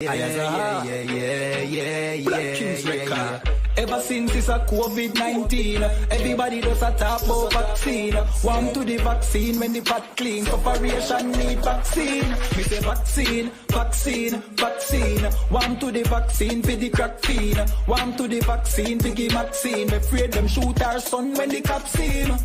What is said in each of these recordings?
Ever since it's a COVID-19, everybody does a talk about vaccine. Warm to the vaccine when the pot clean. Operation need vaccine. Me say vaccine, vaccine, vaccine. Warm to the vaccine for the crack fiend. Warm to the vaccine for the vaccine. We afraid them shoot our son when the cops see him.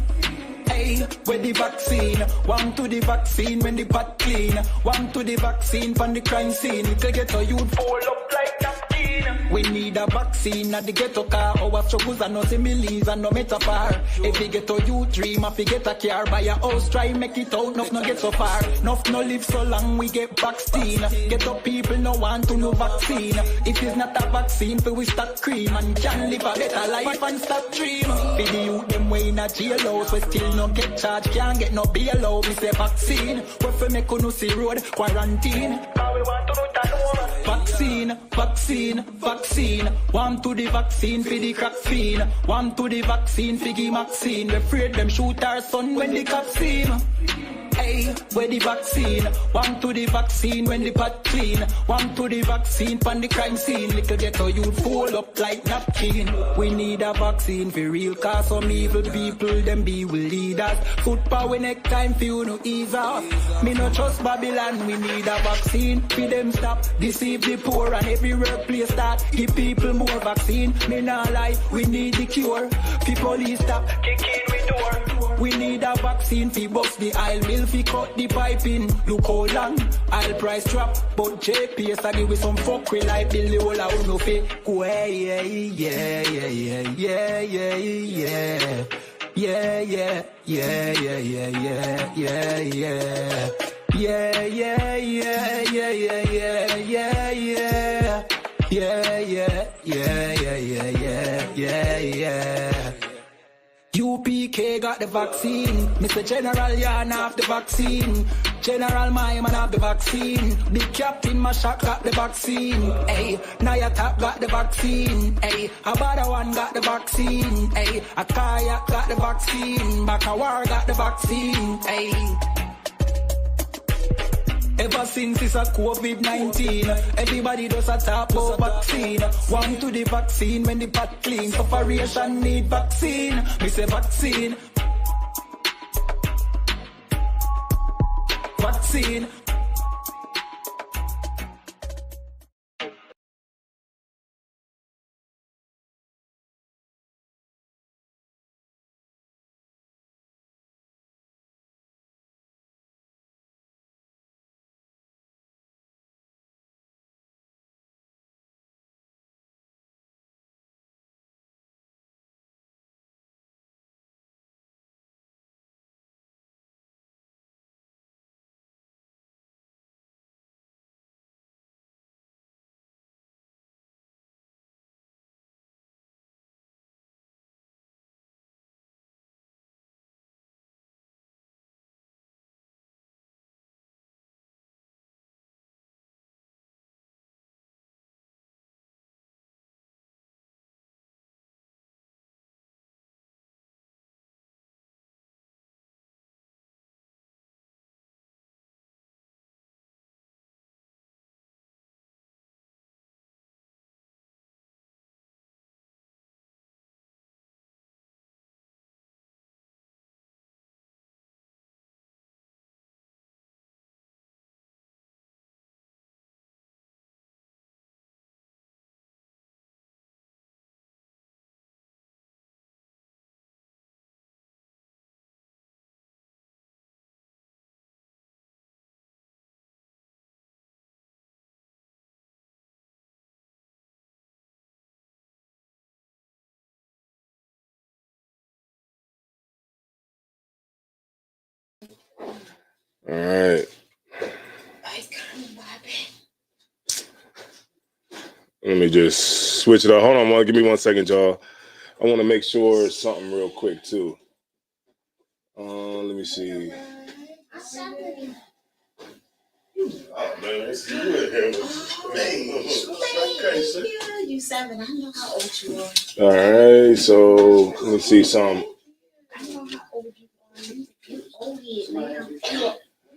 Hey, where the vaccine? One to the vaccine when the pot clean. One to the vaccine from the crime scene. If you get a youth fall up like napkin. We need a vaccine at the ghetto car. Our struggles are no similes and no metaphor. If you get a youth dream, if you get a car, buy a house, try make it out, no get so far. No live so long, we get vaccine. Get up people no want to no vaccine. If it's not a vaccine, we start cream and can live a better life and stop dream. For the youth, them way in a jail house, we still no get charged, can't get no bail out. We say vaccine, we fi make no see road quarantine. Cause we want to do that home. Vaccine, vaccine, vaccine. One to the vaccine for the crack fiend. One to the vaccine for the vaccine. We afraid them shoot our son when the cops see him. Hey, where the vaccine? One to the vaccine when the pot clean. One to the vaccine from the crime scene. Little ghetto youth fall up like napkin. We need a vaccine for real, cause some evil people them be will leaders. Foot power next time for you no ease off. Me no trust Babylon, we need a vaccine. For them stop, deceive the poor and every workplace start. Give people more vaccine. Me nah lie, we need the cure. For police stop, kick in with door. We need a vaccine for bust the aisle mill. Fi cut the pipe in, look how long I'll price drop, but JPS I give with some fuck we like Bill the whole out no fake. Yeah, yeah, yeah, yeah, yeah, yeah, yeah, yeah, yeah, yeah, yeah, yeah, yeah, yeah, yeah. Yeah, yeah, yeah, yeah, yeah, yeah, yeah, yeah. Yeah, yeah, yeah, yeah, yeah, yeah, yeah, yeah. UPK got the vaccine. Mr. General Yarn have the vaccine. General my man have the vaccine. Big Captain Mashak got the vaccine. Hey, Nayatap got the vaccine. Hey, Abada one got the vaccine. Hey, Akaya got the vaccine. Bakawar got the vaccine. Hey. Ever since it's a COVID-19, everybody does a talk about vaccine. One to the vaccine when the pot clean. Operation need vaccine. Me say vaccine. Vaccine. All right. Let me just switch it up. Hold on, give me 1 second, y'all. I want to make sure something real quick too. Let me see. Oh man, I see you in here. You 7. I know how old you are. All right, so let me see something. I know how old you are. You old now.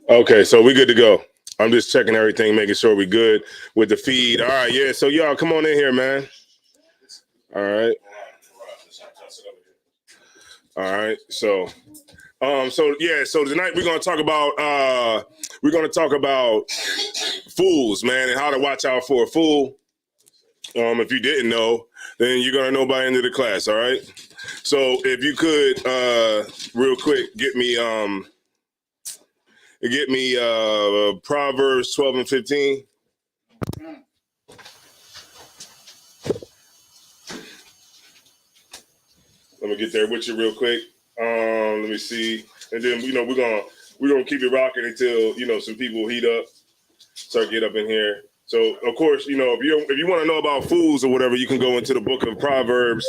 Okay, so we good to go. I'm just checking everything, making sure we're good with the feed. All right, yeah. So y'all come on in here, man. All right. All right. So tonight we're gonna talk about fools, man, and how to watch out for a fool. If you didn't know, then you're gonna know by the end of the class, all right? So if you could real quick get me Proverbs 12 and 15. Let me get there with you real quick. Let me see. And then we're gonna keep it rocking until some people heat up, start get up in here. So of course, if you want to know about fools or whatever, you can go into the book of Proverbs.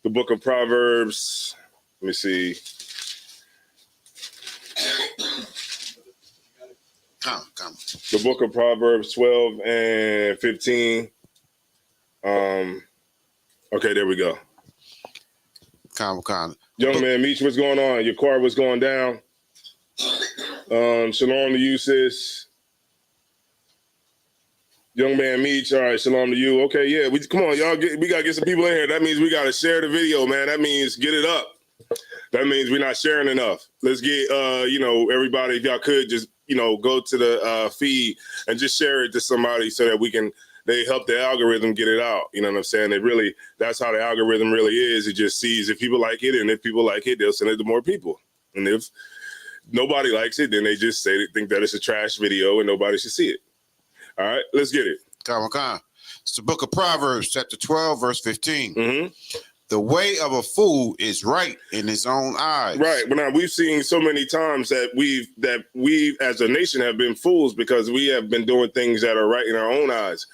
The book of Proverbs. Let me see. Come. The book of Proverbs 12 and 15. Okay, there we go. Come. Young man, Meech, what's going on? Your car was going down. Shalom to you, sis. Young man, Meech. All right, shalom to you. Okay, yeah. Come on, y'all. We got to get some people in here. That means we got to share the video, man. That means get it up. That means we're not sharing enough. Let's get, everybody, if y'all could just, go to the feed and just share it to somebody so that they help the algorithm get it out. You know what I'm saying? That's how the algorithm really is. It just sees if people like it, and if people like it, they'll send it to more people. And if nobody likes it, then they just think that it's a trash video and nobody should see it. All right, let's get it. Come. It's the book of Proverbs, chapter 12, verse 15. Mm-hmm. The way of a fool is right in his own eyes. Right. But now we've seen so many times that we as a nation have been fools because we have been doing things that are right in our own eyes.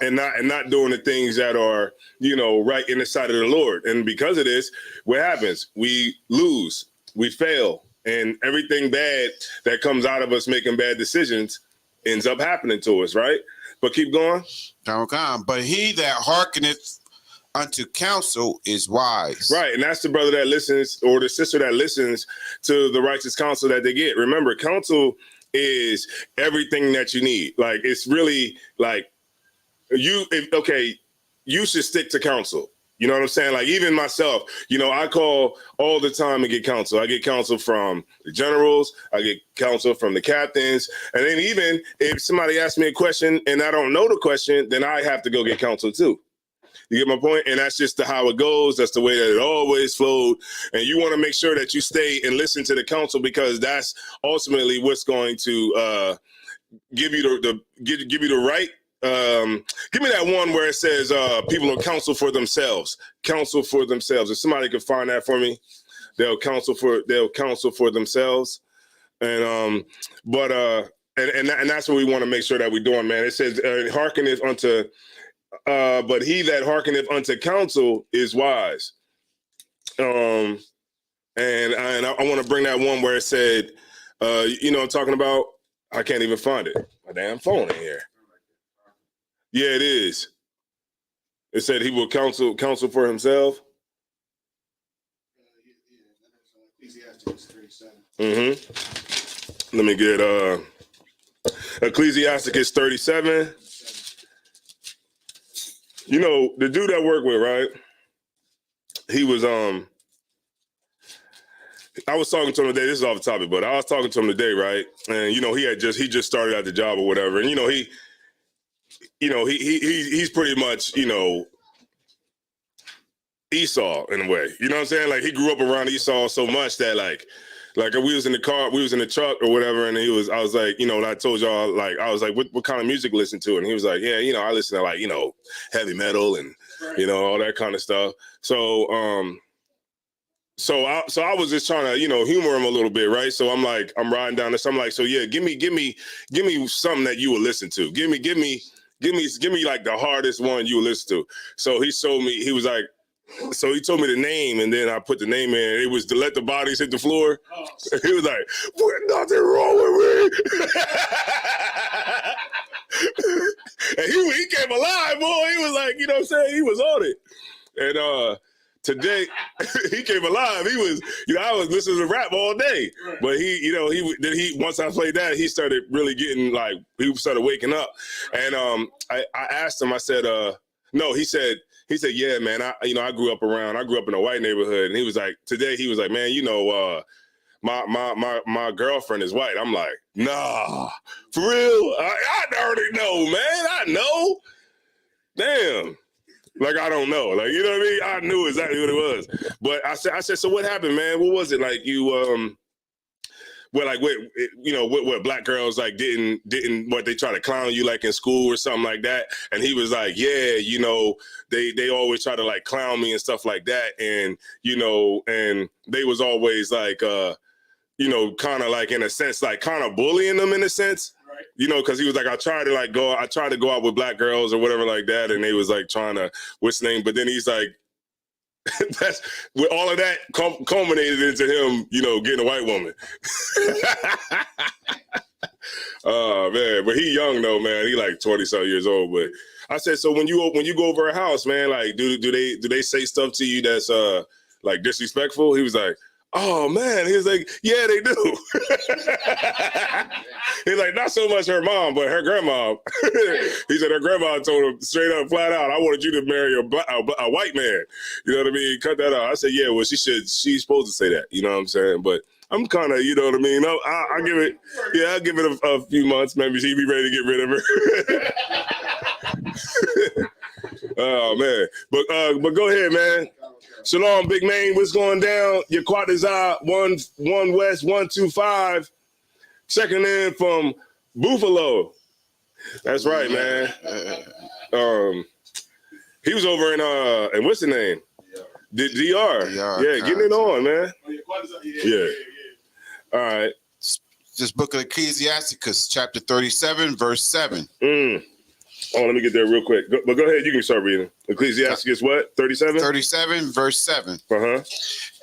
And not doing the things that are, right in the sight of the Lord. And because of this, what happens? We lose, we fail, and everything bad that comes out of us making bad decisions ends up happening to us, right? But keep going. Come. But he that hearkeneth unto counsel is wise. Right, and that's the brother that listens or the sister that listens to the righteous counsel that they get. Remember, counsel is everything that you need. Like, it's really like you should stick to counsel. You know what I'm saying? Like, even myself, I call all the time and get counsel. I get counsel from the generals. I get counsel from the captains. And then even if somebody asks me a question and I don't know the question, then I have to go get counsel too. You get my point? And that's just how it goes. That's the way that it always flowed. And you want to make sure that you stay and listen to the counsel because that's ultimately what's going to give you the right. Give me that one where it says people will counsel for themselves. Counsel for themselves. If somebody could find that for me, they'll counsel for themselves. And that's what we want to make sure that we're doing, man. It says hearkeneth unto but he that hearkeneth unto counsel is wise. And I want to bring that one where it said, I'm talking about. I can't even find it. My damn phone in here. Yeah, it is. It said he will counsel for himself. Mm-hmm. Let me get Ecclesiasticus 37. The dude I work with, right? He was I was talking to him today. This is off the topic, but I was talking to him today, right? And he just started at the job or whatever. And he's pretty much, Esau in a way. You know what I'm saying? Like, he grew up around Esau so much that like we was in the car, we was in the truck or whatever, and I was like, and I told y'all, like, I was like, what kind of music you listen to? And he was like, yeah, I listen to like, heavy metal and, all that kind of stuff. So, So I was just trying to, humor him a little bit, right? So I'm riding down this. I'm like, so yeah, give me something that you will listen to. Give me like the hardest one you will listen to. So he showed me. He was like, so he told me the name, and then I put the name in. It was To Let the Bodies Hit the Floor. Oh. He was like, "There's nothing wrong with me." And he came alive, boy. He was like, you know what I'm saying? He was on it. And today he came alive. He was, I was listening to rap all day, but he once I played that, he started really getting like, he started waking up. And I asked him, I said, no, he said, yeah, man, I grew up in a white neighborhood. And he was like, man, my girlfriend is white. I'm like, nah, for real? I already know, man. I know. Damn. Like, I don't know. Like, you know what I mean? I knew exactly what it was. But I said, so what happened, man? What was it? Like, you, what black girls like didn't what, they try to clown you like in school or something like that? And he was like, yeah, they always try to like clown me and stuff like that. And, and they was always like, kind of like in a sense, like kind of bullying them in a sense. Because he was like, I tried to go out with black girls or whatever like that, and they was like trying to, what's the name? But then he's like, that's with all of that culminated into him, getting a white woman. Oh man, but he young though, man. He like 20-something years old. But I said, so when you go over a house, man, like do they say stuff to you that's like disrespectful? He was like, oh man, he was like, yeah, they do. He's like, not so much her mom, but her grandma. He said her grandma told him straight up, flat out, I wanted you to marry a white man. You know what I mean? Cut that out. I said, yeah, well, she's supposed to say that. You know what I'm saying? But I'm kind of, you know what I mean? I'll give it a few months. Maybe she'd be ready to get rid of her. Oh man, but go ahead, man. Shalom, big man. What's going down? Your Quatazar 1 West 125 checking in from Buffalo. That's right, man. He was over in what's the name? DR. Yeah, getting it on, man. Yeah. All right. This book of Ecclesiasticus, chapter 37, verse 7. Oh, let me get there real quick. But go ahead. You can start reading. Ecclesiasticus what? 37? 37, verse 7. Uh-huh.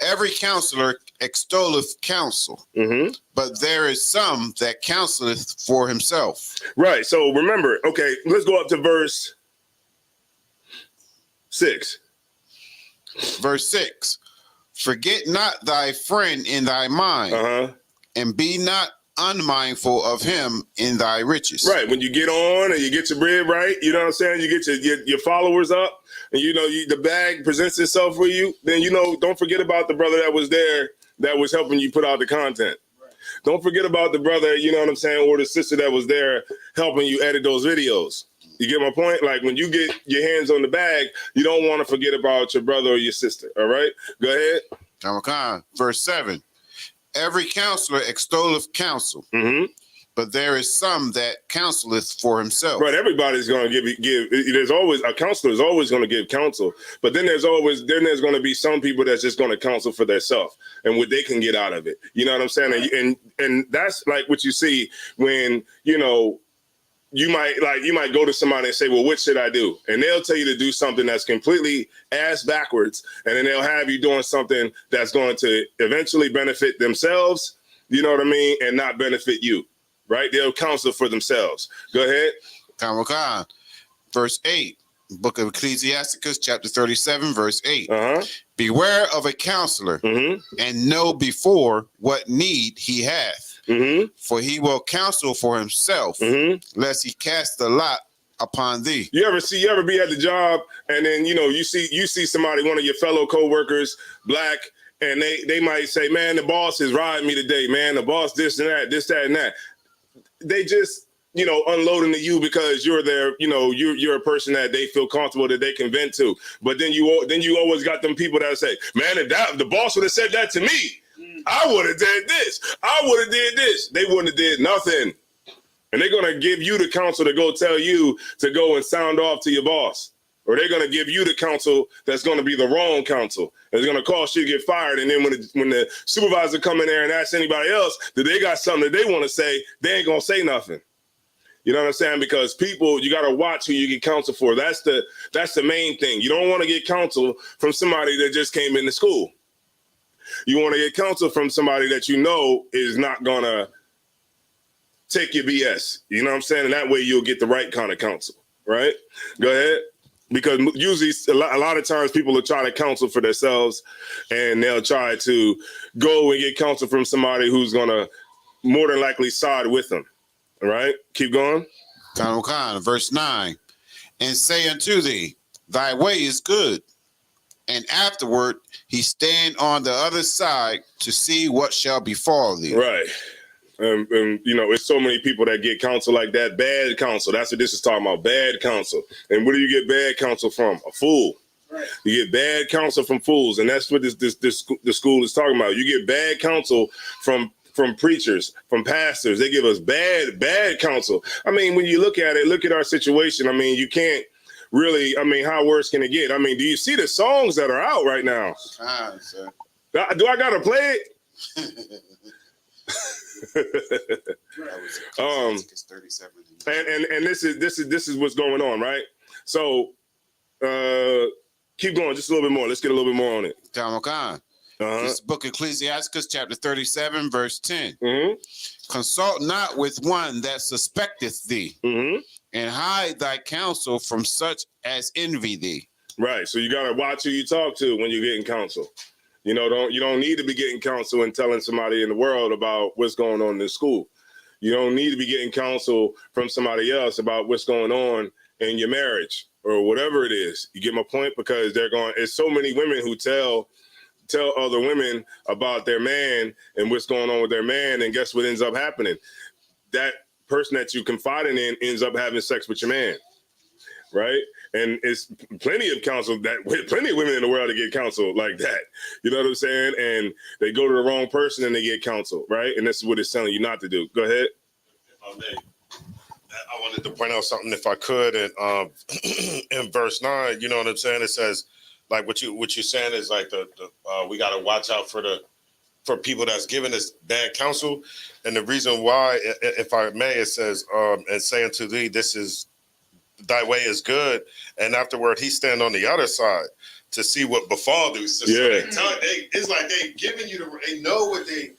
Every counselor extolleth counsel, but there is some that counseleth for himself. Right. So remember, okay, let's go up to verse 6. Verse 6. Forget not thy friend in thy mind, and be not unmindful of him in thy riches. Right. When you get on and you get your bread right, you know what I'm saying? You get your followers up and the bag presents itself for you, then don't forget about the brother that was there that was helping you put out the content. Right. Don't forget about the brother, you know what I'm saying, or the sister that was there helping you edit those videos. You get my point? Like when you get your hands on the bag, you don't want to forget about your brother or your sister. All right? Go ahead. Verse 7. Every counselor extolleth counsel, but there is some that counseleth for himself. Right, everybody's going to give. There's always a counselor is always going to give counsel, but then there's going to be some people that's just going to counsel for themselves and what they can get out of it. You know what I'm saying? And that's like what you see when you might go to somebody and say, well, what should I do? And they'll tell you to do something that's completely ass backwards. And then they'll have you doing something that's going to eventually benefit themselves, you know what I mean? And not benefit you, right? They'll counsel for themselves. Go ahead. Verse 8, book of Ecclesiasticus, chapter 37, verse 8. Beware of a counselor and know before what need he hath. For he will counsel for himself, lest he cast the lot upon thee. You ever be at the job and then you see somebody, one of your fellow co-workers, black, and they might say, man, the boss is riding me today, man. The boss this and that, this, that, and that. They just unloading to you because you're there, you're a person that they feel comfortable that they can vent to. But then you always got them people that say, man, if the boss would have said that to me, I would have did this. I would have did this. They wouldn't have did nothing. And they're going to give you the counsel to go tell you to go and sound off to your boss. Or they're going to give you the counsel that's going to be the wrong counsel. It's going to cause you to get fired. And then when the supervisor come in there and ask anybody else that they got something that they want to say, they ain't going to say nothing. You know what I'm saying? Because people, you got to watch who you get counsel for. That's the main thing. You don't want to get counsel from somebody that just came into school. You want to get counsel from somebody that is not going to take your BS. You know what I'm saying? And that way you'll get the right kind of counsel, right? Go ahead. Because usually a lot of times people will try to counsel for themselves, and they'll try to go and get counsel from somebody who's going to more than likely side with them. All right, keep going. Verse 9, and say unto thee, thy way is good. And afterward he stand on the other side to see what shall befall thee. Right. And it's so many people that get counsel like that. Bad counsel. That's what this is talking about. Bad counsel. And where do you get bad counsel from? A fool. Right. You get bad counsel from fools, and that's what the school is talking about. You get bad counsel from preachers, from pastors. They give us bad counsel. I mean, when you look at our situation. I mean, you can't really. I mean, how worse can it get? I mean, do you see the songs that are out right now? Do I gotta play it? And this is what's going on, right? So keep going just a little bit more. Let's get a little bit more on it. This book Ecclesiasticus chapter 37 verse 10. Mm-hmm. Consult not with one that suspecteth thee, mm-hmm. and hide thy counsel from such as envy thee. Right. So you gotta watch who you talk to when you're getting counsel. You don't need to be getting counsel and telling somebody in the world about what's going on in school. You don't need to be getting counsel from somebody else about what's going on in your marriage or whatever it is. You get my point? Because it's so many women who tell other women about their man and what's going on with their man, and guess what ends up happening? That person that you confiding in ends up having sex with your man, right? And it's plenty of plenty of women in the world that get counsel like that. You know what I'm saying? And they go to the wrong person and they get counsel, right? And this is what it's telling you not to do. Go ahead. I wanted to point out something, if I could, and in verse 9, you know what I'm saying? It says, like what you're saying is like we got to watch out for people that's giving us bad counsel, and the reason why, if I may, it says, and say unto thee, thy way is good, and afterward he stand on the other side to see what befall thee. So yeah. It's like they giving you they know what they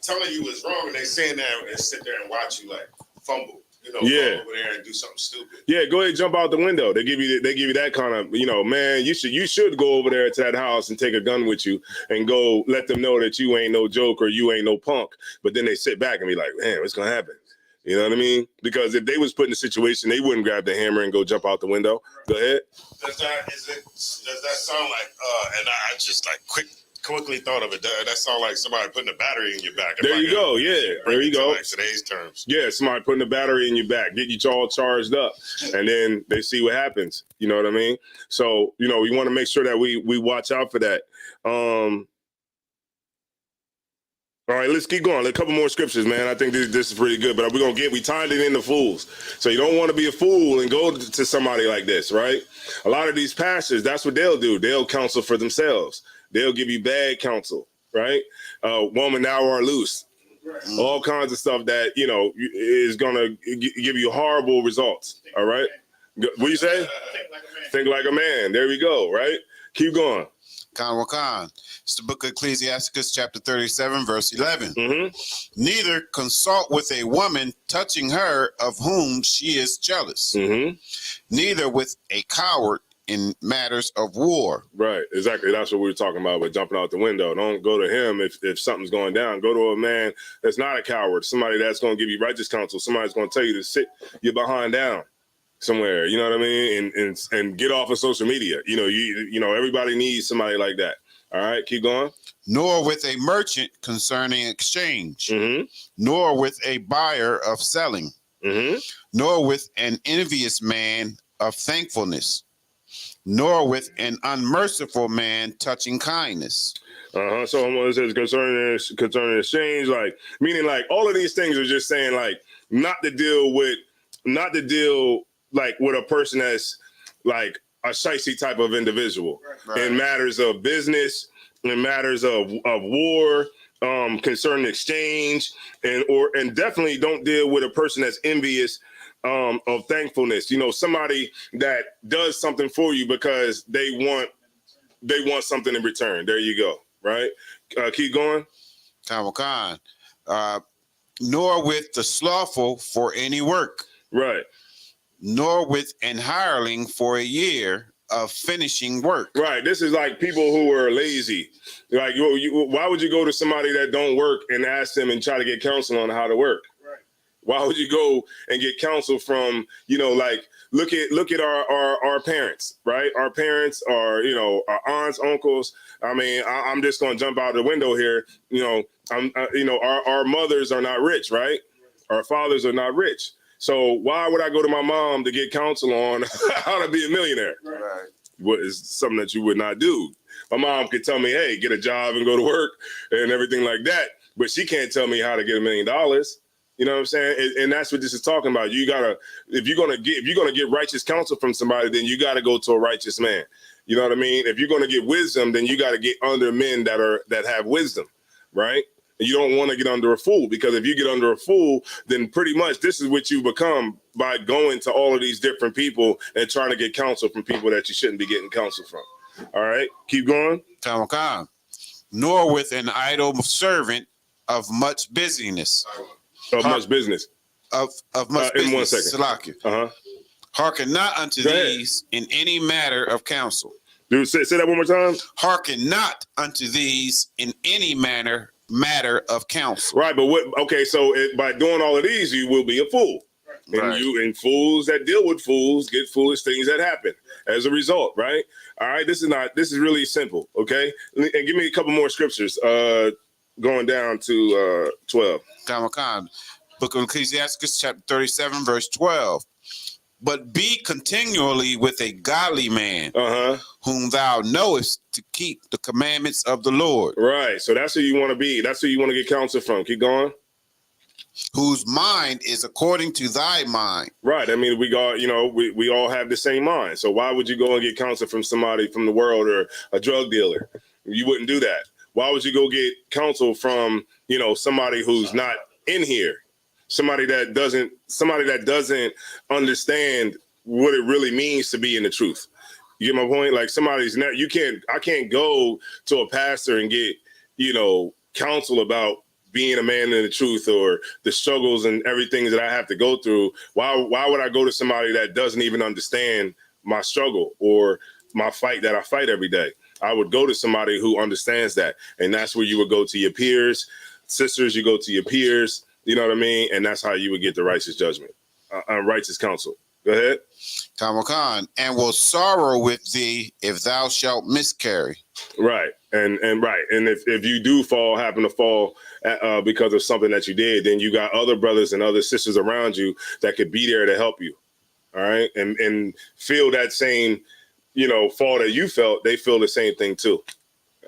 telling you is wrong, and they saying that and sit there and watch you like fumble. Yeah. Go over there and do something stupid. Yeah, go ahead and jump out the window. They give you that kind of, man, you should go over there to that house and take a gun with you and go let them know that you ain't no joke or you ain't no punk. But then they sit back and be like, man, what's gonna happen? You know what I mean? Because if they was put in a situation, they wouldn't grab the hammer and go jump out the window. Go ahead. Does that sound like and I just like quickly thought of it. That sound like somebody putting a battery in your back. There you go. Yeah. There you go. Like today's terms. Yeah. Somebody putting a battery in your back, get you all charged up, and then they see what happens. You know what I mean? So, we want to make sure that we watch out for that. All right, let's keep going. A couple more scriptures, man. I think this is pretty good, but we tied it into fools. So you don't want to be a fool and go to somebody like this, right? A lot of these pastors, that's what they'll do. They'll counsel for themselves. They'll give you bad counsel, right? Woman, thou art loose. Right. All kinds of stuff that, is going to give you horrible results, all right? What do you say? Think like a man. There we go, right? Keep going. It's the book of Ecclesiasticus chapter 37 verse 11. Mm-hmm. Neither consult with a woman touching her of whom she is jealous. Mm-hmm. Neither with a coward in matters of war. Right, exactly. That's what we were talking about with jumping out the window. Don't go to him if something's going down. Go to a man that's not a coward, somebody that's going to give you righteous counsel, somebody's going to tell you to sit your behind down somewhere, you know what I mean? And get off of social media. Everybody needs somebody like that. All right, keep going. Nor with a merchant concerning exchange, mm-hmm. nor with a buyer of selling, mm-hmm. nor with an envious man of thankfulness, nor with an unmerciful man touching kindness. So it says concerning exchange, like meaning like all of these things are just saying like not to deal like with a person that's like a shicey type of individual in matters of business, in matters of war, concerning exchange, and definitely don't deal with a person that's envious of thankfulness. Somebody that does something for you because they want something in return. There you go. Right. Keep going. Nor with the slothful for any work. Right. Nor with an hireling for a year, of finishing work. Right. This is like people who are lazy. Like, why would you go to somebody that don't work and ask them and try to get counsel on how to work? Right. Why would you go and get counsel from, like, look at our parents, right? Our parents are, our aunts, uncles. I mean, I'm just going to jump out the window here. Our mothers are not rich, right? Our fathers are not rich. So why would I go to my mom to get counsel on how to be a millionaire? Right. What is something that you would not do? My mom could tell me, hey, get a job and go to work and everything like that. But she can't tell me how to get $1 million. You know what I'm saying? And that's what this is talking about. You gotta, if you're gonna get righteous counsel from somebody, then you gotta go to a righteous man. You know what I mean? If you're gonna get wisdom, then you gotta get under men that have wisdom, right? And you don't want to get under a fool, because if you get under a fool, then pretty much this is what you become by going to all of these different people and trying to get counsel from people that you shouldn't be getting counsel from. All right, keep going. Tamakan. Nor with an idle servant of much busyness. Of much business. Of much business. In 1 second. Salakia. Hearken not unto these in any matter of counsel. Dude, say that one more time. Hearken not unto these in any matter of counsel. Right, but so by doing all of these, you will be a fool. Right. And fools that deal with fools get foolish things that happen as a result, right? All right, this is really simple, okay? And give me a couple more scriptures going down to 12. Tamakan. Book of Ecclesiastes, chapter 37, verse 12. But be continually with a godly man, whom thou knowest to keep the commandments of the Lord. Right. So that's who you want to be. That's who you want to get counsel from. Keep going. Whose mind is according to thy mind. Right. I mean, we all have the same mind. So why would you go and get counsel from somebody from the world or a drug dealer? You wouldn't do that. Why would you go get counsel from, somebody who's not in here? Somebody that doesn't understand what it really means to be in the truth. You get my point? Like I can't go to a pastor and get, counsel about being a man in the truth or the struggles and everything that I have to go through. Why would I go to somebody that doesn't even understand my struggle or my fight that I fight every day? I would go to somebody who understands that. And that's where you would go to your peers. Sisters, you go to your peers. You know what I mean? And that's how you would get the righteous judgment, righteous counsel. Go ahead. Tamakan. And will sorrow with thee if thou shalt miscarry. Right. And right. And if you do happen to fall because of something that you did, then you got other brothers and other sisters around you that could be there to help you. All right. And feel that same, fall that you felt, they feel the same thing too.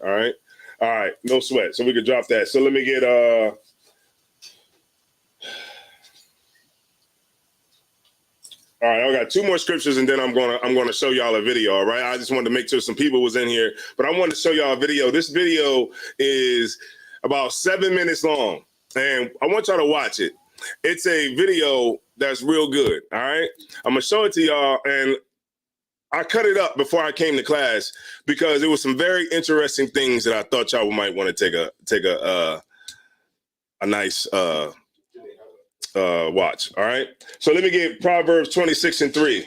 All right. All right. No sweat. So we could drop that. So let me get, all right, I got 2 more scriptures, and then I'm gonna show y'all a video. All right, I just wanted to make sure some people was in here, but I wanted to show y'all a video. This video is about 7 minutes long, and I want y'all to watch it. It's a video that's real good. All right, I'm gonna show it to y'all, and I cut it up before I came to class because it was some very interesting things that I thought y'all might want to take a nice watch. All right. So let me get Proverbs 26:3.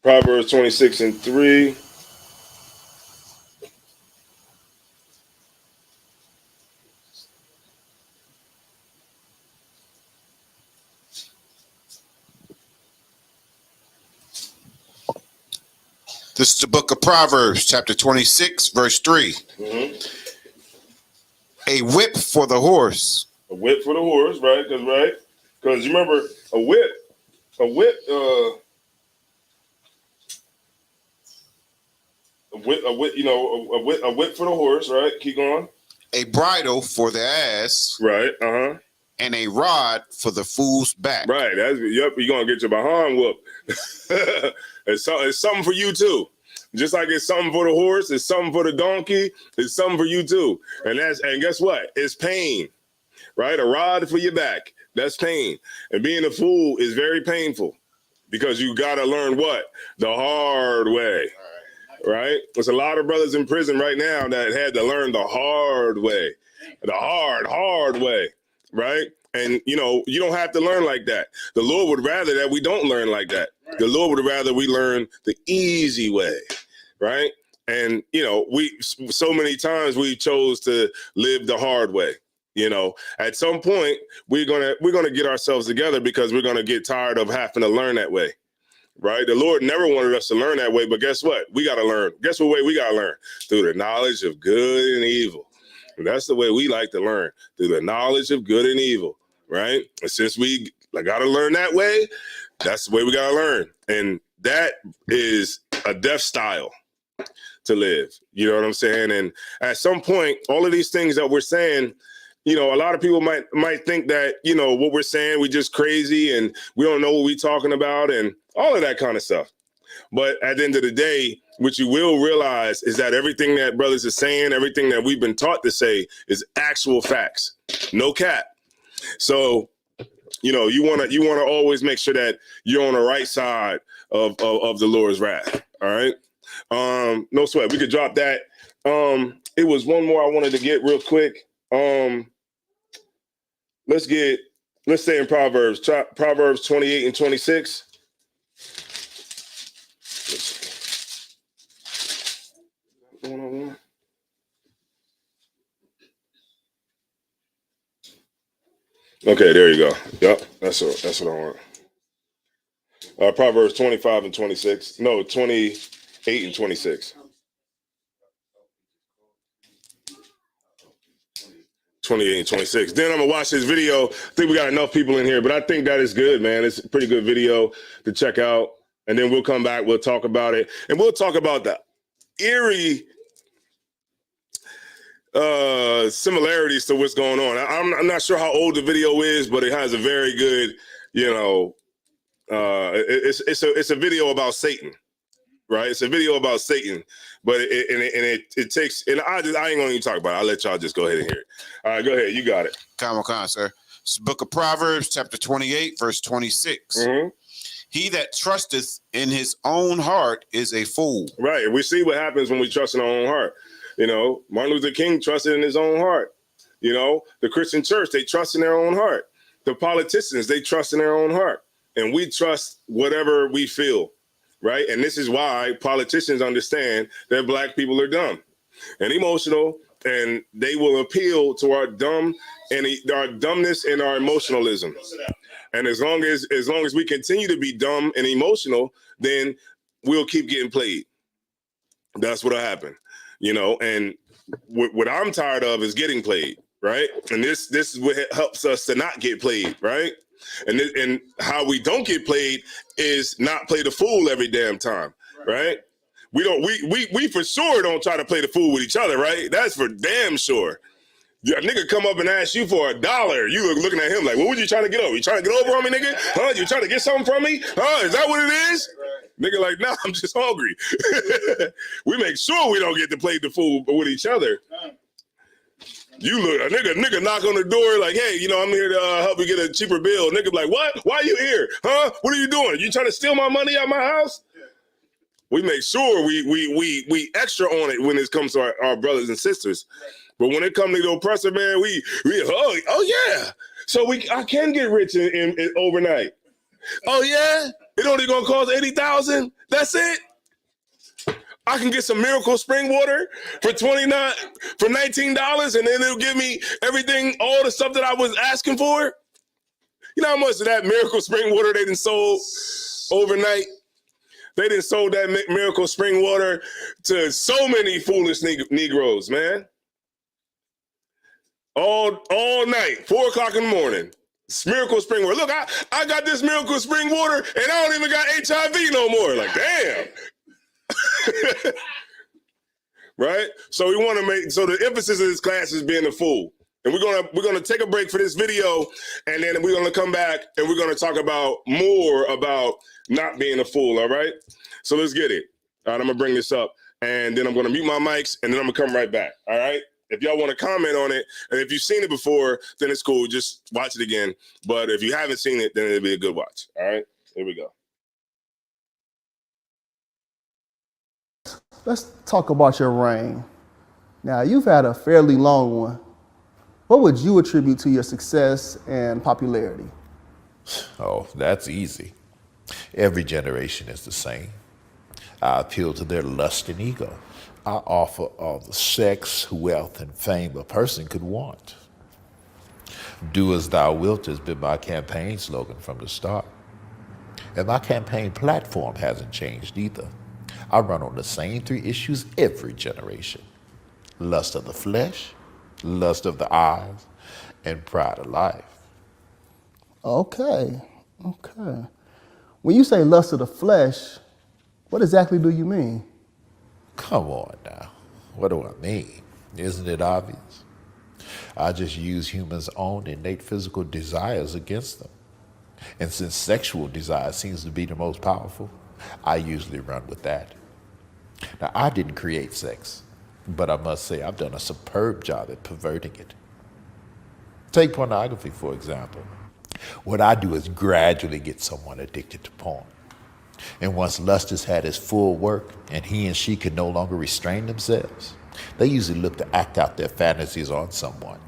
Proverbs 26:3. This is the book of Proverbs, chapter 26, verse 3. A whip for the horse. A whip for the horse, right? Because you remember a whip, a whip for the horse, right? Keep going. A bridle for the ass. Right. And a rod for the fool's back. Right. You're gonna get your behind whooped. It's something for you too. Just like it's something for the horse, it's something for the donkey, it's something for you too. And guess what? It's pain, right? A rod for your back. That's pain. And being a fool is very painful because you got to learn what? The hard way. right? There's a lot of brothers in prison right now that had to learn the hard way, the hard way, right? And, you know, you don't have to learn like that. The Lord would rather that we don't learn like that. The Lord would rather we learn the easy way, right? And, you know, so many times we chose to live the hard way. You know, at some point we're gonna get ourselves together because we're gonna get tired of having to learn that way, right? The Lord never wanted us to learn that way, but guess what? We gotta learn. Guess what way we gotta learn? Through the knowledge of good and evil. And that's the way we like to learn, through the knowledge of good and evil, right? And since we gotta learn that way, that's the way we gotta learn, and that is a death style to live. You know what I'm saying? And at some point, all of these things that we're saying, you know, a lot of people might think that, you know, what we're saying, we just crazy and we don't know what we're talking about and all of that kind of stuff. But at the end of the day, what you will realize is that everything that brothers are saying, everything that we've been taught to say is actual facts, no cap. So, you know, you want to always make sure that you're on the right side of the Lord's wrath. All right. No sweat. We could drop that. It was one more I wanted to get real quick. Let's stay in Proverbs 28 and 26. Okay, there you go. Yep, that's what I want. Proverbs 25 and 26. No, 28 and 26. 28 and 26. Then I'm gonna watch this video. I think we got enough people in here, but I think that is good, man. It's a pretty good video to check out. And then we'll come back, we'll talk about it. And we'll talk about the eerie similarities to what's going on. I'm not sure how old the video is, but it has a very good, you know, it's a video about Satan. Right, it's a video about Satan, but it takes, and I ain't gonna even talk about it. I'll let y'all just go ahead and hear it. All right, go ahead, you got it. Come on, sir. It's the book of Proverbs, chapter 28, verse 26. Mm-hmm. He that trusteth in his own heart is a fool. Right, we see what happens when we trust in our own heart. You know, Martin Luther King trusted in his own heart. You know, the Christian church, they trust in their own heart. The politicians, they trust in their own heart, and we trust whatever we feel. Right. And this is why politicians understand that black people are dumb and emotional, and they will appeal to our dumbness and our emotionalism. And as long as we continue to be dumb and emotional, then we'll keep getting played. That's what'll happen, you know. And what I'm tired of is getting played. Right. And this is what helps us to not get played. Right. And how we don't get played is not play the fool every damn time, right? We for sure don't try to play the fool with each other, right? That's for damn sure. A nigga come up and ask you for $1. You looking at him like, what was you trying to get over? You trying to get over on me, nigga? Huh? You trying to get something from me? Huh? Is that what it is? Nigga like, nah, I'm just hungry. We make sure we don't get to play the fool with each other. You look, a nigga knock on the door like, hey, you know, I'm here to help you get a cheaper bill. Nigga be like, what? Why are you here? Huh? What are you doing? You trying to steal my money out my house? Yeah. We make sure we extra on it when it comes to our brothers and sisters. But when it comes to the oppressor, man, we yeah. So I can get rich in overnight. Oh yeah? It only gonna cost $80,000? That's it? I can get some Miracle Spring Water for $19, and then it'll give me everything, all the stuff that I was asking for. You know how much of that Miracle Spring Water they done sold overnight? They done sold that Miracle Spring Water to so many foolish Negroes, man. All night, 4 o'clock in the morning. Miracle Spring Water. Look, I got this Miracle Spring Water, and I don't even got HIV no more. Like, damn. Right, so we want to the emphasis of this class is being a fool, and we're gonna take a break for this video, and then we're gonna come back and we're gonna talk about more about not being a fool. All right, so let's get it. All right, I'm gonna bring this up, and then I'm gonna mute my mics, and then I'm gonna come right back. All right, if y'all want to comment on it, and if you've seen it before, then it's cool, just watch it again. But if you haven't seen it, then it'll be a good watch. All right, here we go. let's talk about your reign. Now, you've had a fairly long one. What would you attribute to your success and popularity? Oh, that's easy. Every generation is the same. I appeal to their lust and ego. I offer all the sex, wealth, and fame a person could want. Do as thou wilt has been my campaign slogan from the start. And my campaign platform hasn't changed either. I run on the same 3 issues every generation. Lust of the flesh, lust of the eyes, and pride of life. Okay. When you say lust of the flesh, what exactly do you mean? Come on now. What do I mean? Isn't it obvious? I just use humans' own innate physical desires against them. And since sexual desire seems to be the most powerful, I usually run with that. Now, I didn't create sex, but I must say I've done a superb job at perverting it. Take pornography, for example. What I do is gradually get someone addicted to porn. And once lust has had its full work and he and she can no longer restrain themselves, they usually look to act out their fantasies on someone.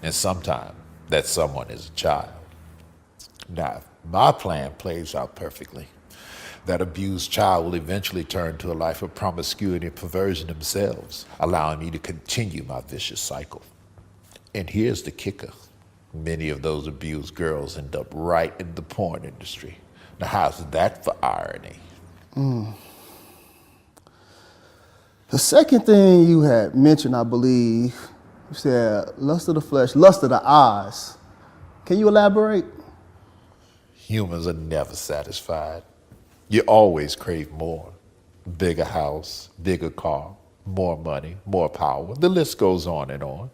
And sometimes that someone is a child. Now, if my plan plays out perfectly, that abused child will eventually turn to a life of promiscuity and perversion themselves, allowing me to continue my vicious cycle. And here's the kicker. Many of those abused girls end up right in the porn industry. Now, how's that for irony? The second thing you had mentioned, I believe, you said lust of the flesh, lust of the eyes. Can you elaborate? Humans are never satisfied. You always crave more. Bigger house, bigger car, more money, more power. The list goes on and on.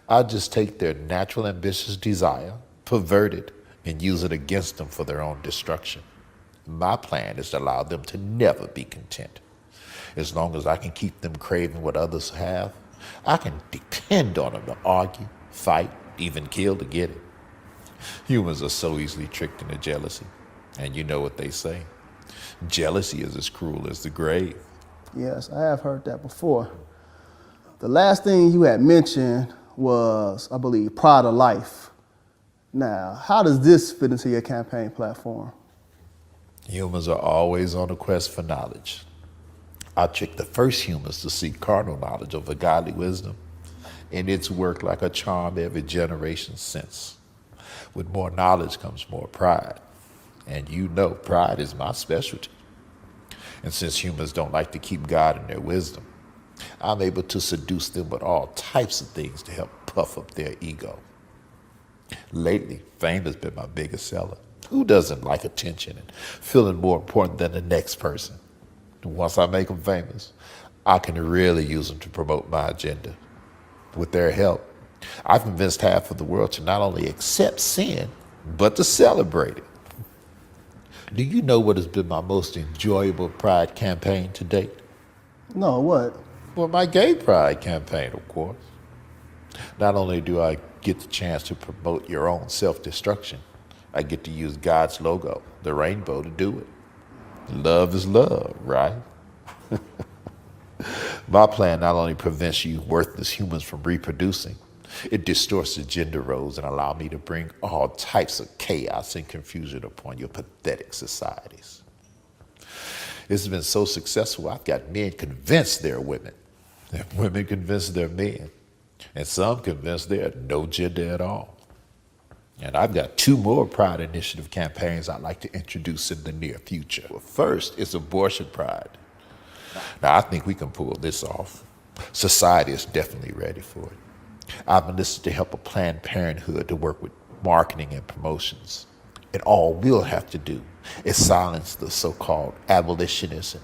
I just take their natural ambitious desire, pervert it, and use it against them for their own destruction. My plan is to allow them to never be content. As long as I can keep them craving what others have, I can depend on them to argue, fight, even kill to get it. Humans are so easily tricked into jealousy. And you know what they say. Jealousy is as cruel as the grave. Yes, I have heard that before. The last thing you had mentioned was, I believe, pride of life. Now, how does this fit into your campaign platform? Humans are always on a quest for knowledge. I tricked the first humans to seek carnal knowledge over godly wisdom, and it's worked like a charm every generation since. With more knowledge comes more pride, and you know pride is my specialty. And since humans don't like to keep God in their wisdom, I'm able to seduce them with all types of things to help puff up their ego. Lately, fame has been my biggest seller. Who doesn't like attention and feeling more important than the next person? Once I make them famous, I can really use them to promote my agenda. With their help, I've convinced half of the world to not only accept sin, but to celebrate it. Do you know what has been my most enjoyable pride campaign to date? No, what? Well, my gay pride campaign, of course. Not only do I get the chance to promote your own self-destruction, I get to use God's logo, the rainbow, to do it. Love is love, right? My plan not only prevents you worthless humans from reproducing, it distorts the gender roles and allows me to bring all types of chaos and confusion upon your pathetic societies. It's been so successful, I've got men convinced they're women, and women convinced they're men, and some convinced they're no gender at all. And I've got 2 more Pride Initiative campaigns I'd like to introduce in the near future. First is abortion pride. Now, I think we can pull this off. Society is definitely ready for it. I've enlisted to help a Planned Parenthood to work with marketing and promotions. And all we'll have to do is silence the so-called abolitionists and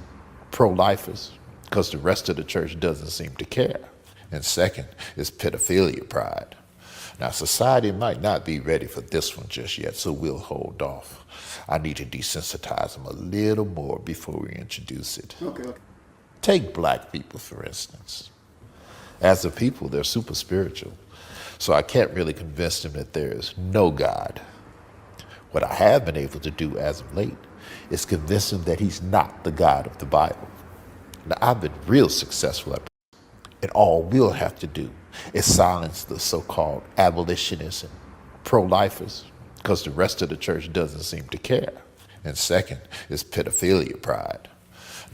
pro-lifers, because the rest of the church doesn't seem to care. And second is pedophilia pride. Now, society might not be ready for this one just yet, so we'll hold off. I need to desensitize them a little more before we introduce it. Okay. Take black people, for instance. As a people, they're super spiritual, so I can't really convince them that there is no God. What I have been able to do as of late is convince them that he's not the God of the Bible. Now, I've been real successful at, and all we'll have to do is silence the so-called abolitionists and pro-lifers, because the rest of the church doesn't seem to care. And second is pedophilia pride.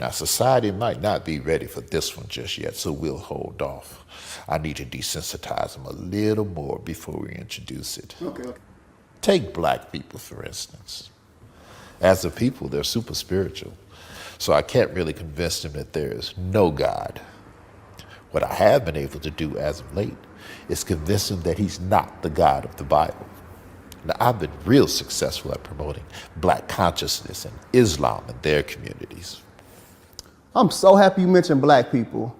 Now, society might not be ready for this one just yet, so we'll hold off. I need to desensitize them a little more before we introduce it. Okay. Take black people, for instance. As a people, they're super spiritual, so I can't really convince them that there is no God. What I have been able to do as of late is convince them that he's not the God of the Bible. Now, I've been real successful at promoting black consciousness and Islam in their communities. I'm so happy you mentioned black people.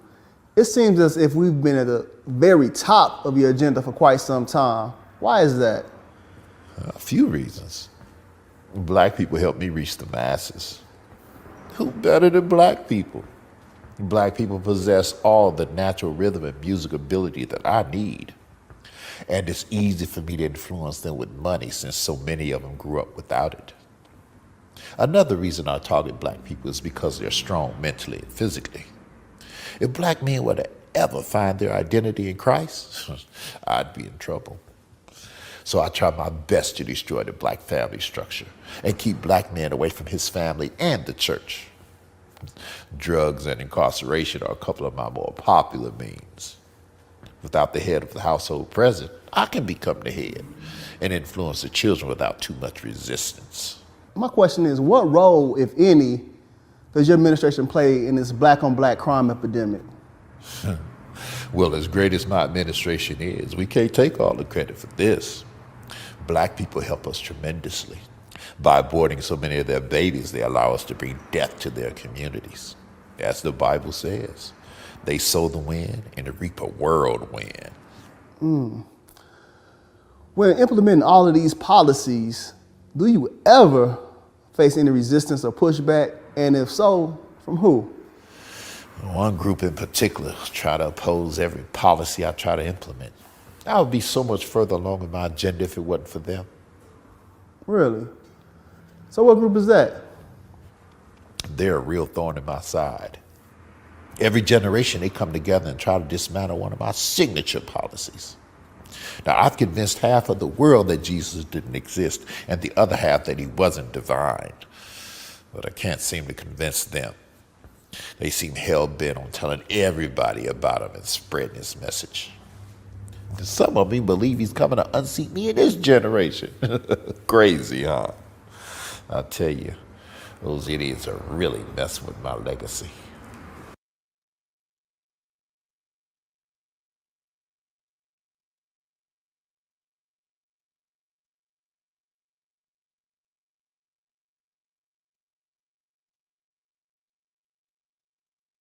It seems as if we've been at the very top of your agenda for quite some time. Why is that? A few reasons. Black people help me reach the masses. Who better than black people? Black people possess all the natural rhythm and music ability that I need. And it's easy for me to influence them with money since so many of them grew up without it. Another reason I target black people is because they're strong mentally and physically. If black men were to ever find their identity in Christ, I'd be in trouble. So I try my best to destroy the black family structure and keep black men away from his family and the church. Drugs and incarceration are a couple of my more popular means. Without the head of the household present, I can become the head and influence the children without too much resistance. My question is, what role, if any, does your administration play in this black-on-black crime epidemic? Well, as great as my administration is, we can't take all the credit for this. Black people help us tremendously. By aborting so many of their babies, they allow us to bring death to their communities. As the Bible says, they sow the wind and reap a whirlwind. When implementing all of these policies, do you ever face any resistance or pushback? And if so, from who? One group in particular try to oppose every policy I try to implement. I would be so much further along in my agenda if it wasn't for them. Really? So what group is that? They're a real thorn in my side. Every generation, they come together and try to dismantle one of my signature policies. Now, I've convinced half of the world that Jesus didn't exist and the other half that he wasn't divine. But I can't seem to convince them. They seem hell-bent on telling everybody about him and spreading his message. And some of them believe he's coming to unseat me in this generation. Crazy, huh? I'll tell you, those idiots are really messing with my legacy.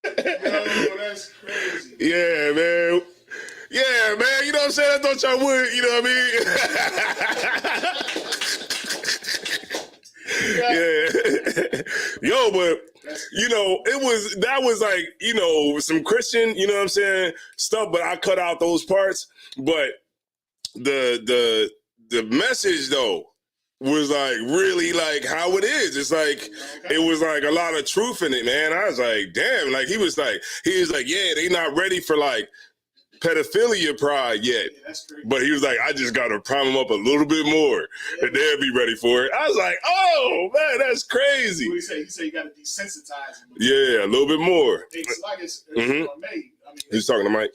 Oh, that's crazy. Yeah, man. Yeah, man. You know what I'm saying? I thought y'all would. You know what I mean? Yeah. Yo, but that was like, some Christian, you know what I'm saying, stuff, but I cut out those parts. But the message though was like really like how it is. It's like it was like a lot of truth in it, man. I was like, damn, like he was like, yeah, they not ready for like pedophilia pride yet. Yeah, that's crazy. But he was like, I just gotta prime them up a little bit more and they'll be ready for it. I was like, oh man, that's crazy. What he say you gotta desensitize him. Yeah, a little bit more. It's like it's Mhm. made. I mean, He's talking to Mike.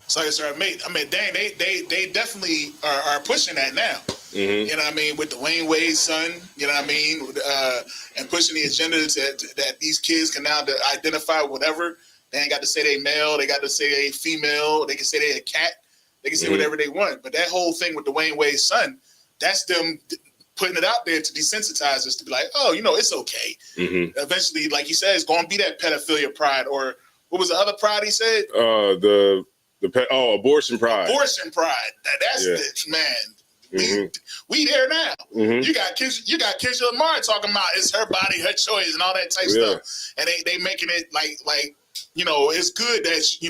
So it's mate. I mean, dang, they definitely are pushing that now. Mm-hmm. You know what I mean? With the Wayne Wade's son, you know what I mean? And pushing the agenda that these kids can now identify whatever. They ain't got to say they male. They got to say they female. They can say they a cat. They can say whatever they want. But that whole thing with the Wayne Wade's son, that's them putting it out there to desensitize us to be like, oh, it's okay. Mm-hmm. Eventually, like you said, it's going to be that pedophilia pride, or what was the other pride he said? Abortion pride. Abortion pride. That's it, man. We there now. Mm-hmm. You got Kendra Lamar talking about it's her body, her choice, and all that type stuff. And they making it like it's good that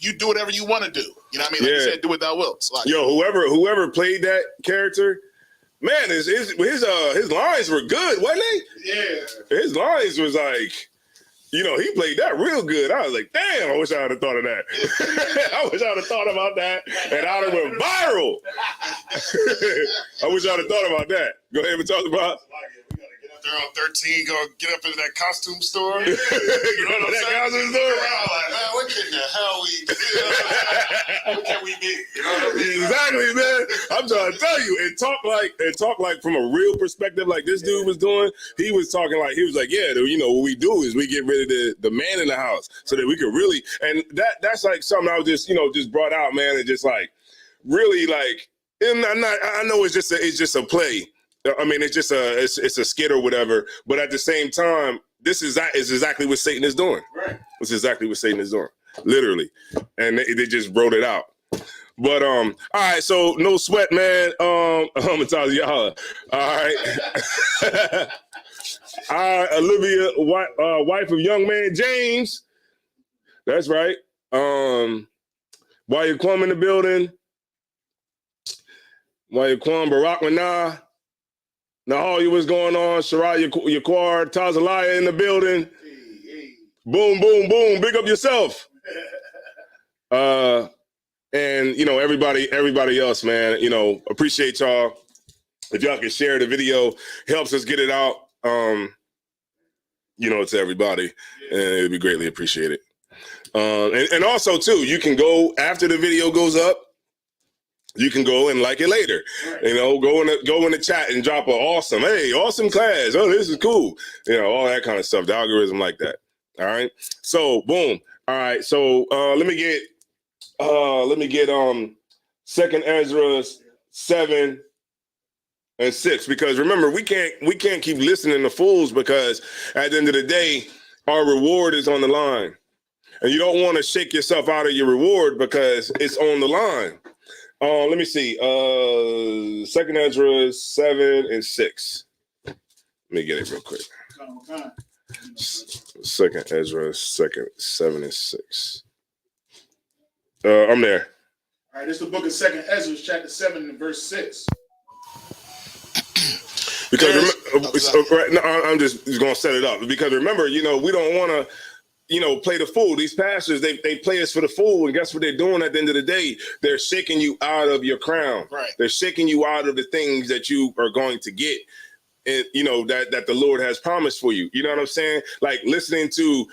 you do whatever you want to do. You know what I mean? Like you said, do what thou wilt. Like, whoever played that character, man, his lines were good, wasn't they? Yeah. His lines was like, you know, he played that real good. I was like, damn, I wish I would have thought of that. I wish I would have thought about that, and I would have went viral. I wish I would have thought about that. Go ahead and talk about. They're on 13, go get up into that costume store. You know what I'm saying? Costume store? Like, man, what in the hell what can we be? You know what I mean? Exactly, man. I'm trying to tell you, and talk like from a real perspective, like this dude was doing. He was talking like, he was like, yeah, you know, what we do is we get rid of the man in the house so that we can really, and that's like something I was just, you know, just brought out, man, and just like really like, and I know it's just a play. I mean, it's a skit or whatever. But at the same time, this is exactly what Satan is doing. Right. It's exactly what Satan is doing, literally. And they just wrote it out. But all right. So no sweat, man. I'm gonna tell y'all. All right. Olivia, wife of young man James. That's right. While you Kwam in the building. While you Kwam, Barack Manah. Nahalia, what's going on? Shariah Yaquar, Tazalaya in the building. Boom, boom, boom. Big up yourself. And, you know, everybody else, man, you know, appreciate y'all. If y'all can share the video, helps us get it out, you know, to everybody. And it'd be greatly appreciated. And also, too, you can go after the video goes up. You can go and like it later. You know, go in the chat and drop an awesome, hey, awesome class. Oh, this is cool. You know, all that kind of stuff. The algorithm like that. All right. So boom. All right. So let me get 2nd Ezra 7 and 6, because remember, we can't keep listening to fools, because at the end of the day, our reward is on the line. And you don't want to shake yourself out of your reward because it's on the line. Let me see. 2nd Ezra 7 and 6. Let me get it real quick. 2nd Ezra 7 and 6. I'm there. All right, this is the book of 2nd Ezra, chapter 7 and verse 6. Because I'm just going to set it up. Because remember, you know, we don't want to, you know, play the fool. These pastors, they play us for the fool, and guess what they're doing at the end of the day? They're shaking you out of your crown. Right. They're shaking you out of the things that you are going to get, and you know that the Lord has promised for you. You know what I'm saying? Like listening to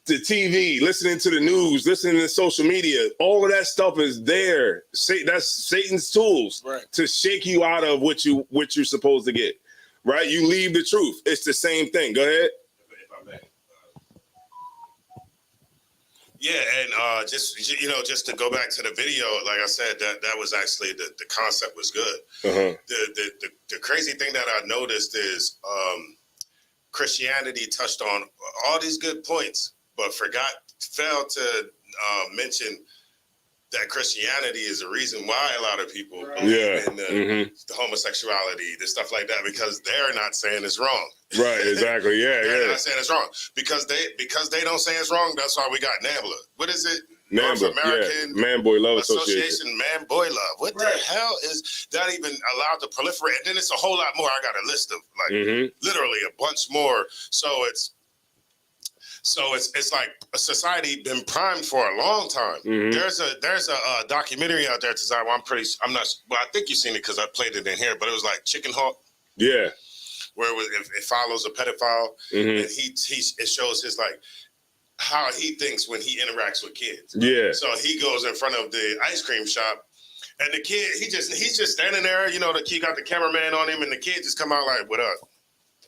TV, listening to the news, listening to social media. All of that stuff is there. That's Satan's tools, right, to shake you out of what you're supposed to get. Right? You leave the truth. It's the same thing. Go ahead. Yeah, and just to go back to the video, like I said, that was actually the concept was good. Uh-huh. The crazy thing that I noticed is Christianity touched on all these good points, but failed to mention that Christianity is the reason why a lot of people believe in the homosexuality, the stuff like that, because they're not saying it's wrong. Right, exactly. Yeah, they're not saying it's wrong. Because they don't say it's wrong, that's why we got NAMBLA. What is it? North American Man-Boy Love Association. Man-Boy Love. What the hell is that even allowed to proliferate? And then it's a whole lot more. I got a list of literally a bunch more. So it's like a society been primed for a long time. There's a documentary out there, I think you've seen it because I played it in here, but it was like Chicken Hawk. Yeah. Where it follows a pedophile, and it shows his like how he thinks when he interacts with kids. Yeah. So he goes in front of the ice cream shop, and the kid he's just standing there. You know, he got the cameraman on him, and the kid just come out like, "What up?"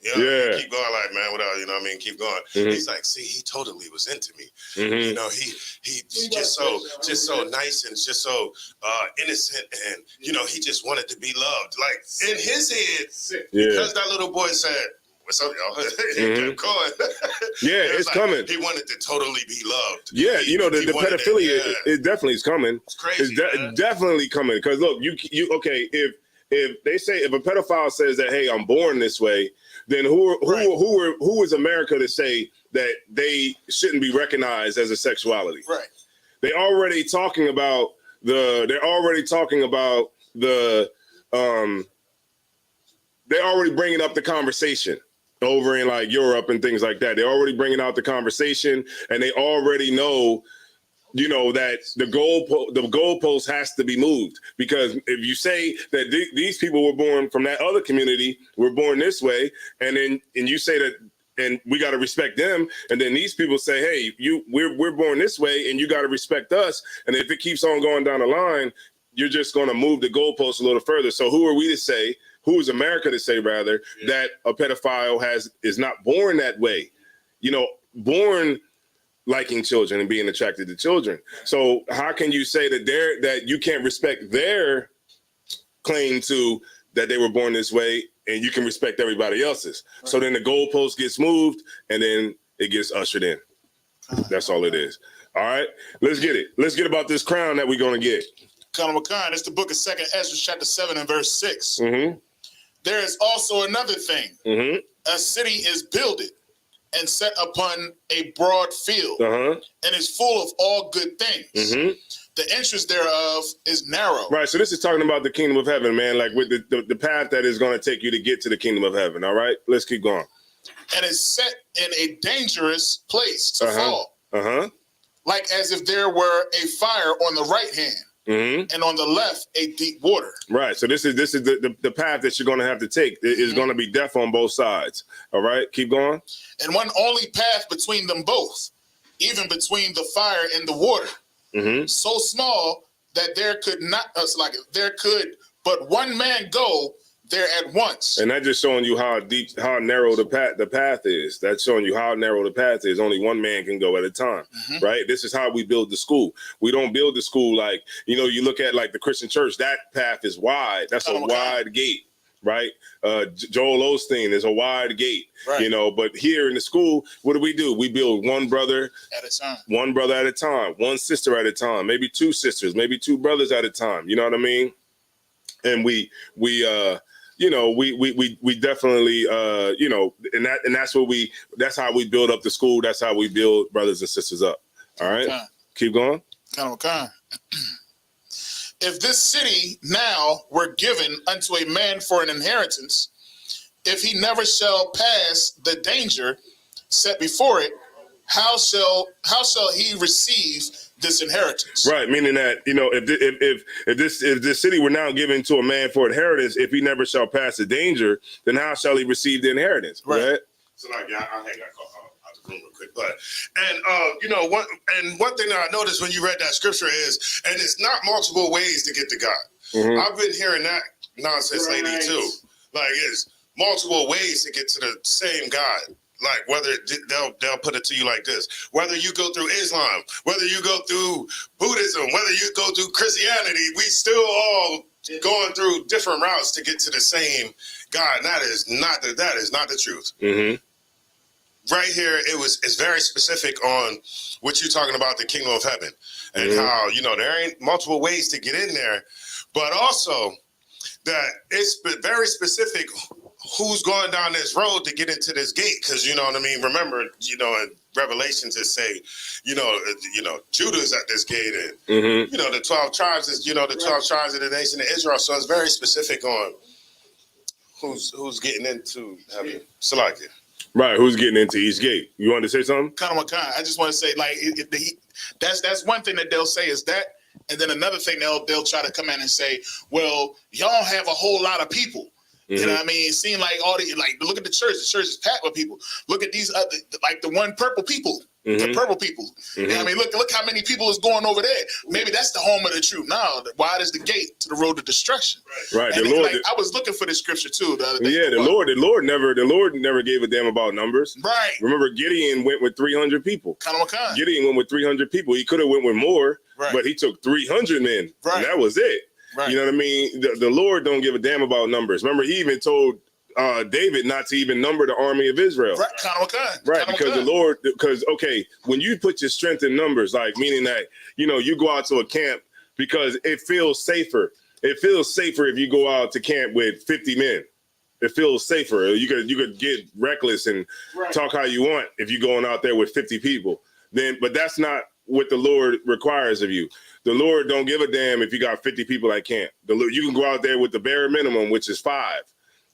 You know, keep going, like, man, what up? You know what I mean? Keep going. He's like, see, he totally was into me. You know, he's just so nice and just so innocent, and you know, he just wanted to be loved. Like in his head, because that little boy said, "What's up, y'all?" He kept going. It's like, coming. He wanted to totally be loved. Yeah, you know, the pedophilia, it definitely is coming. It's crazy. It's definitely coming. Because look, you okay, if they say, if a pedophile says that, hey, I'm born this way, then who is America to say that they shouldn't be recognized as a sexuality? Right. They're already talking about the they're already bringing up the conversation over in like Europe and things like that. They're already bringing out the conversation, and they already know, you know, that the goalpost has to be moved, because if you say that these people were born from that other community, were born this way, and you say that, and we got to respect them, and then these people say, hey, we're born this way, and you got to respect us, and if it keeps on going down the line, you're just going to move the goalpost a little further. So who are we to say? Who is America to say, rather, that a pedophile is not born that way? You know, born liking children and being attracted to children. So how can you say that you can't respect their claim to that they were born this way, and you can respect everybody else's? Right. So then the goalpost gets moved, and then it gets ushered in. That's all it is. All right, let's get it. Let's get about this crown that we're going to get. It's the book of 2 Ezra, chapter 7 and verse 6. Mm-hmm. There is also another thing. Mm-hmm. A city is builded and set upon a broad field, and is full of all good things. Mm-hmm. The entrance thereof is narrow. Right, so this is talking about the kingdom of heaven, man, like with the path that is going to take you to get to the kingdom of heaven, all right? Let's keep going. And is set in a dangerous place to fall. Like as if there were a fire on the right hand, and on the left a deep water. Right, so this is the path that you're going to have to take. It is going to be death on both sides, all right? Keep going. And one only path between them both, even between the fire and the water, so small that there could but one man go there at once. And that's just showing you how narrow the path is. That's showing you how narrow the path is. Only one man can go at a time, right? This is how we build the school. We don't build the school like, you know, you look at like the Christian church, that path is wide. That's a wide gate, right? Joel Osteen is a wide gate, you know, but here in the school, what do? We build one brother at a time, one sister at a time, maybe two sisters, maybe two brothers at a time. You know what I mean? And we definitely, you know, and that's how we build up the school. That's how we build brothers and sisters up. All right. Keep going. If this city now were given unto a man for an inheritance, if he never shall pass the danger set before it, how shall he receive this inheritance? Right, meaning that, you know, if this city were now given to a man for inheritance, if he never shall pass the danger, then how shall he receive the inheritance? Right. So like, I'll hang that out the room real quick, but you know what? And one thing that I noticed when you read that scripture is, and it's not multiple ways to get to God. I've been hearing that nonsense lately too. Like, it's multiple ways to get to the same God. Like, whether they'll put it to you like this: whether you go through Islam, whether you go through Buddhism, whether you go through Christianity, we still all going through different routes to get to the same God. And that is not the truth. Right here, it's very specific on what you're talking about, the kingdom of heaven, and how, you know, there ain't multiple ways to get in there, but also that it's very specific who's going down this road to get into this gate. Because, you know what I mean? Remember, you know, in Revelations it say, you know, Judah's at this gate, and you know, the 12 tribes is, you know, the 12 tribes of the nation of Israel. So it's very specific on who's getting into heaven. Salakia. Right, who's getting into each gate? You want to say something? I just want to say, like, that's one thing that they'll say is that, and then another thing they'll try to come in and say, well, y'all have a whole lot of people. You know what I mean? It seemed like look at the church. The church is packed with people. Look at these other, like the one purple people. The purple people. And I mean, look how many people is going over there. Maybe that's the home of the truth. No, wide is the gate to the road to destruction. Right. And the Lord. I was looking for this scripture too the other day. Yeah, the Lord never gave a damn about numbers. Right. Remember, Gideon went with 300 people. Gideon went with 300 people. He could have went with more, but he took 300 men. Right. And that was it. Right. You know what I mean? The Lord don't give a damn about numbers. Remember, he even told David not to even number the army of Israel. Right, because okay, when you put your strength in numbers, like meaning that, you know, you go out to a camp because it feels safer. It feels safer if you go out to camp with 50 men. It feels safer. You could get reckless and talk how you want if you're going out there with 50 people. But that's not what the Lord requires of you. The Lord don't give a damn if you got 50 people at camp. You can go out there with the bare minimum, which is 5.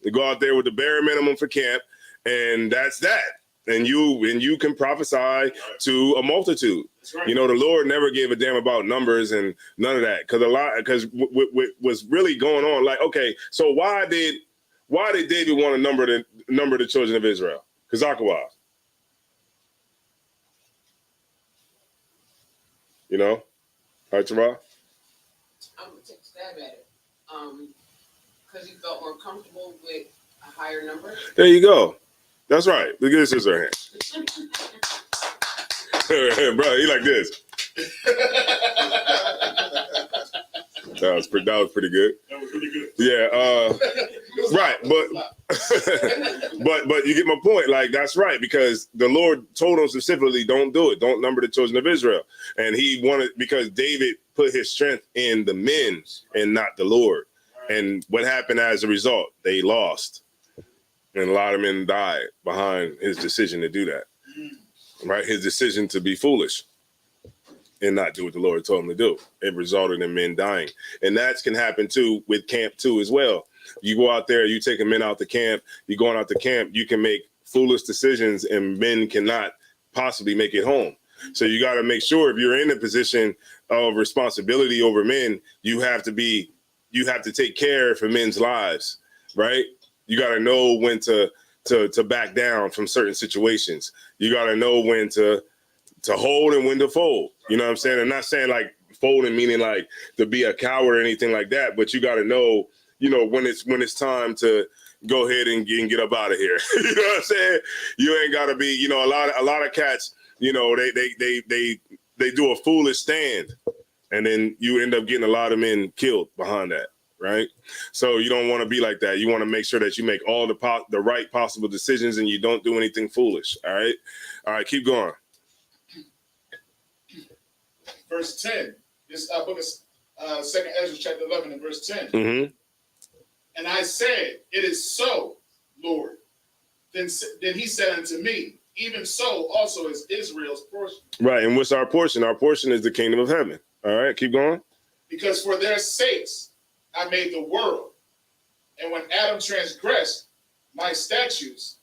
You go out there with the bare minimum for camp, and that's that. And you can prophesy to a multitude. Right. You know, the Lord never gave a damn about numbers and none of that, because what was really going on, like, okay, so why did David want to number the children of Israel? Kazakawa. You know, all right, Tara? I'm gonna take a stab at it. Because he felt more comfortable with a higher number. There you go. That's right. Look at this, her hand. Bro, he like this. That was pretty good. That was really good. Yeah, right, but you get my point. Like, that's right, because the Lord told him specifically, don't do it. Don't number the children of Israel. And he wanted, because David put his strength in the men and not the Lord. And what happened as a result? They lost. And a lot of men died behind his decision to do that. Right? His decision to be foolish and not do what the Lord told him to do. It resulted in men dying. And that can happen too with camp too as well. You go out there, you taking men out the camp, you're going out the camp, you can make foolish decisions and men cannot possibly make it home. So you got to make sure, if you're in a position of responsibility over men, you have to take care for men's lives, right? You got to know when to back down from certain situations. You got to know when to hold and when to fold. You know what I'm saying? I'm not saying like folding meaning like to be a coward or anything like that, but you got to know, you know, when it's time to go ahead and get up out of here. You know what I'm saying? You ain't got to be, you know, a lot of cats, you know, they do a foolish stand, and then you end up getting a lot of men killed behind that. Right. So you don't want to be like that. You want to make sure that you make all the right possible decisions and you don't do anything foolish. All right. All right. Keep going. Verse 10. This book is 2nd Ezra chapter 11 and verse 10. Mm-hmm. And I said, it is so, Lord. Then he said unto me, even so also is Israel's portion. Right. And what's our portion? Our portion is the kingdom of heaven. All right. Keep going. Because for their sakes I made the world, and when Adam transgressed my statutes,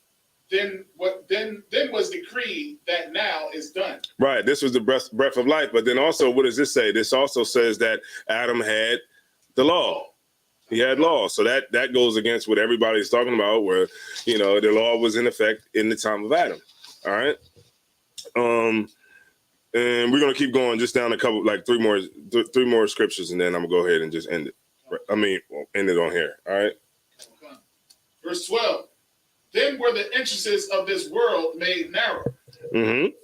then was decreed that now is done. Right. This was the breath of life. But then also, what does this say? This also says that Adam had the law. He had law. So that goes against what everybody's talking about, where, you know, the law was in effect in the time of Adam. All right. And we're gonna keep going just down a couple, like three more scriptures, and then I'm gonna go ahead and just end it. End it on here. All right. Okay. Verse 12. Then were the entrances of this world made narrow,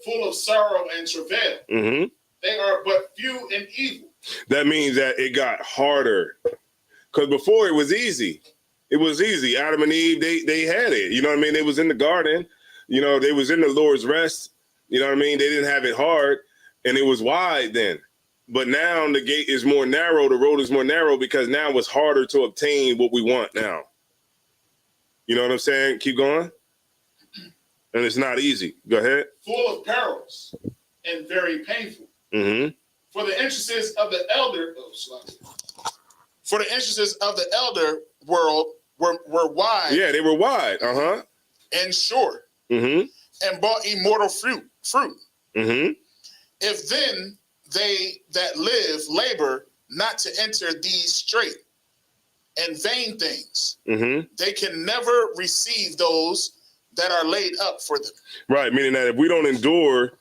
full of sorrow and travail. Mm-hmm. They are but few and evil. That means that it got harder. Because before it was easy. It was easy. Adam and Eve, they had it. You know what I mean? They was in the garden. You know, they was in the Lord's rest. You know what I mean? They didn't have it hard. And it was wide then. But now the gate is more narrow, the road is more narrow, because now it's harder to obtain what we want now. You know what I'm saying? Keep going. And it's not easy. Go ahead. Full of perils and very painful. Mm-hmm. For the entrances of the elder world were wide. Yeah, they were wide. And short. Mm-hmm. And brought immortal fruit. Mm-hmm. If then they that live labor not to enter these straight and vain things, they can never receive those that are laid up for them. Right, meaning that if we don't endure,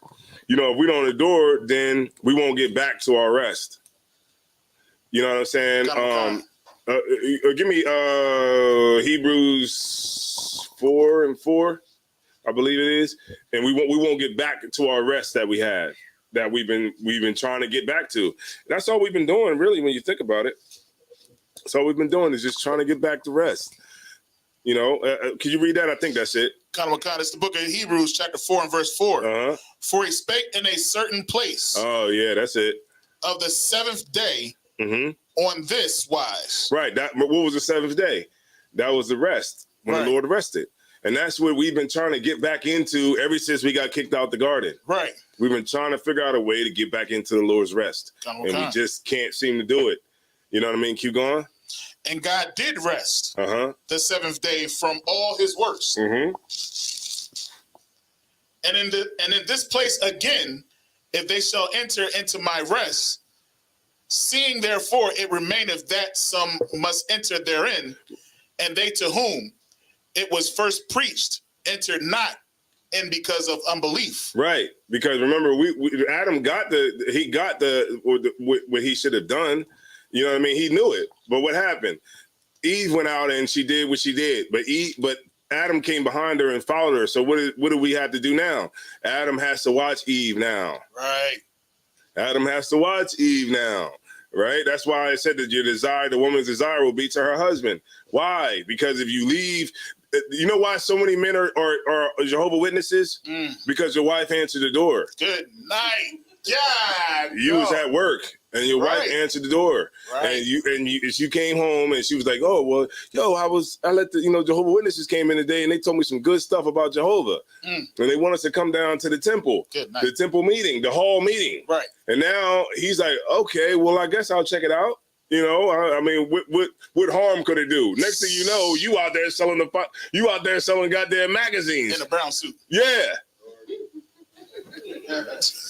then we won't get back to our rest. You know what I'm saying? Give me Hebrews 4:4, I believe it is, and we won't get back to our rest that we had, that we've been trying to get back to. That's all we've been doing, really, when you think about it. That's all we've been doing, is just trying to get back to rest. You know, can you read that? I think that's it. It's the book of Hebrews, chapter 4 and verse 4. For he spake in a certain place. Oh, yeah, that's it. Of the seventh day on this wise. Right. What was the seventh day? That was the rest, when the Lord rested. And that's what we've been trying to get back into ever since we got kicked out the garden. Right. We've been trying to figure out a way to get back into the Lord's rest. And we just can't seem to do it. You know what I mean? Keep going. And God did rest the seventh day from all his works. And in this place again, if they shall enter into my rest, seeing therefore it remaineth that some must enter therein, and they to whom it was first preached entered not in because of unbelief. Right, because remember, Adam got what he should have done. You know what I mean? He knew it, but what happened? Eve went out and she did what she did, but Adam came behind her and followed her. So what do we have to do now? Adam has to watch Eve now. Right. Adam has to watch Eve now. Right? That's why I said that the woman's desire will be to her husband. Why? Because if you leave, you know why so many men are Jehovah's Witnesses? Because your wife answered the door. Good night. God. You was at work and your wife answered the door. Right. And you came home and she was like, oh, well, I let the, Jehovah's Witnesses came in today and they told me some good stuff about Jehovah. And they want us to come down to the temple, the temple meeting, the hall meeting. Right. And now he's like, okay, well, I guess I'll check it out. I mean, what harm could it do? Next thing you know, you out there selling goddamn magazines. In a brown suit. Yeah.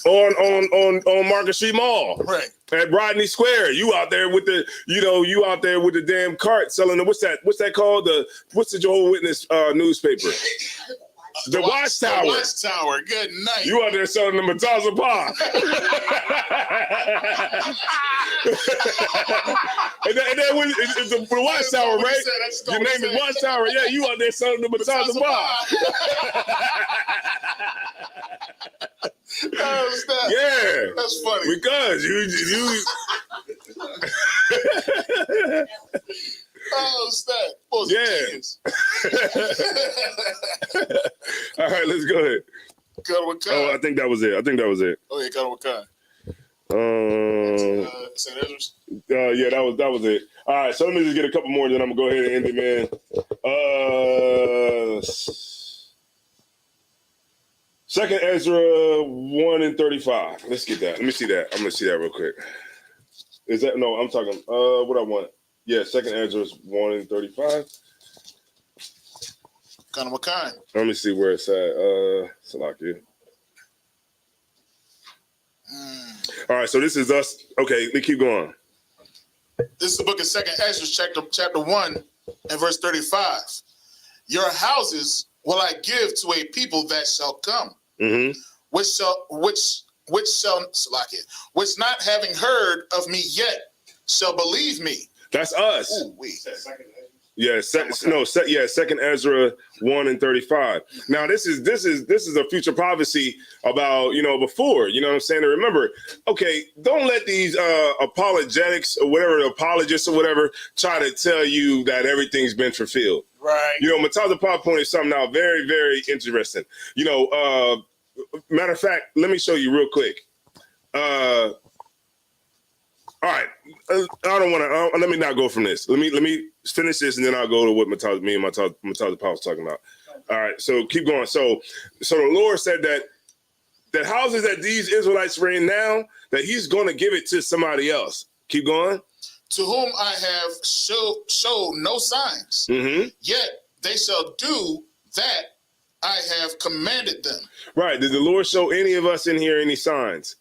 on Market Street Mall. Right. At Rodney Square. You out there with the damn cart selling what's that called? What's the Jehovah's Witness newspaper? The Watchtower. The Watchtower. Good night. You out there selling the Mataza Pie. and then when it's the Watchtower, right? Your name is Watchtower. Yeah, you out there selling the Mataza Pie. Yeah. That's funny. Because you Oh, snap. Yeah. All right, let's go ahead. Oh, I think that was it. Oh, yeah, got with Kai. St. Ezra's? Yeah, that was it. All right, so let me just get a couple more, then I'm going to go ahead and end it, man. Second Ezra 1 and 35. Let's get that. Let me see that. I'm going to see that real quick. Is that, no, I'm talking, what I want. Yeah, Second Ezra 1 and 35. Kind of Makai. Let me see where it's at. Salakia. All right, so this is us. Okay, let me keep going. This is the book of Second Ezra, chapter 1 and verse 35. Your houses will I give to a people that shall come, which not having heard of me yet shall believe me. That's us. Ooh, Second Ezra 1 and 35. Now this is a future prophecy about, before, you know what I'm saying? And remember, okay, don't let these apologetics or whatever, apologists or whatever, try to tell you that everything's been fulfilled. Right. Mataza Pop pointed something out very, very interesting. Matter of fact, let me show you real quick. All right, I don't want to. Let me not go from this. Let me finish this, and then I'll go to what me and Mataza Pop was talking about. All right, so keep going. So the Lord said that houses that these Israelites are in now, that He's going to give it to somebody else. Keep going. To whom I have showed no signs, yet they shall do that I have commanded them. Right. Did the Lord show any of us in here any signs?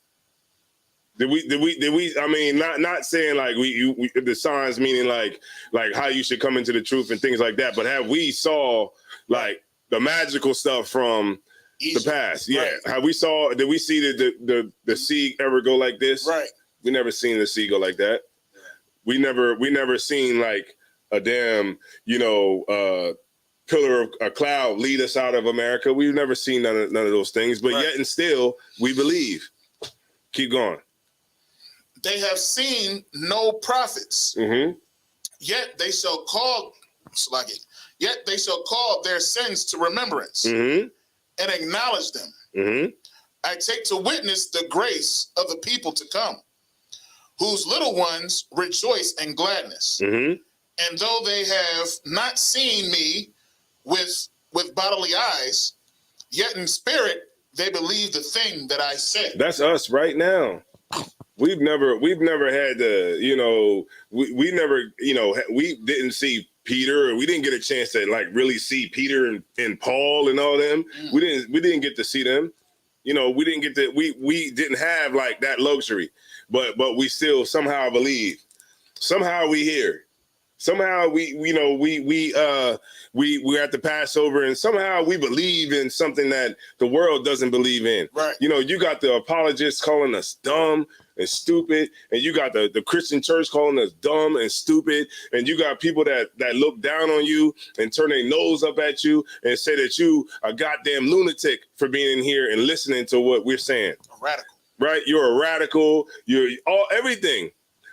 Did we? I mean, not saying like we the signs meaning like how you should come into the truth and things like that, but have we saw like the magical stuff from Egypt, the past? Yeah. Right. Did we see the sea ever go like this? Right. We never seen the sea go like that. We never seen like a damn, pillar of a cloud lead us out of America. We've never seen none of those things, but yet and still we believe. Keep going. They have seen no prophets. Yet they shall call their sins to remembrance and acknowledge them. I take to witness the grace of the people to come, whose little ones rejoice in gladness. And though they have not seen me with bodily eyes, yet in spirit they believe the thing that I said. That's us right now. we've never had the, you know, we never, you know, we didn't see Peter, or we didn't get a chance to like really see Peter and Paul and all them. We didn't get to see them. You know, we didn't get to, we didn't have like that luxury, but we still somehow believe. Somehow we here. Somehow we're at the Passover, and somehow we believe in something that the world doesn't believe in. Right. You know, you got the apologists calling us dumb and stupid, and you got the Christian church calling us dumb and stupid, and you got people that look down on you and turn their nose up at you and say that you a goddamn lunatic for being in here and listening to what we're saying. A radical. Right? You're a radical. You're everything.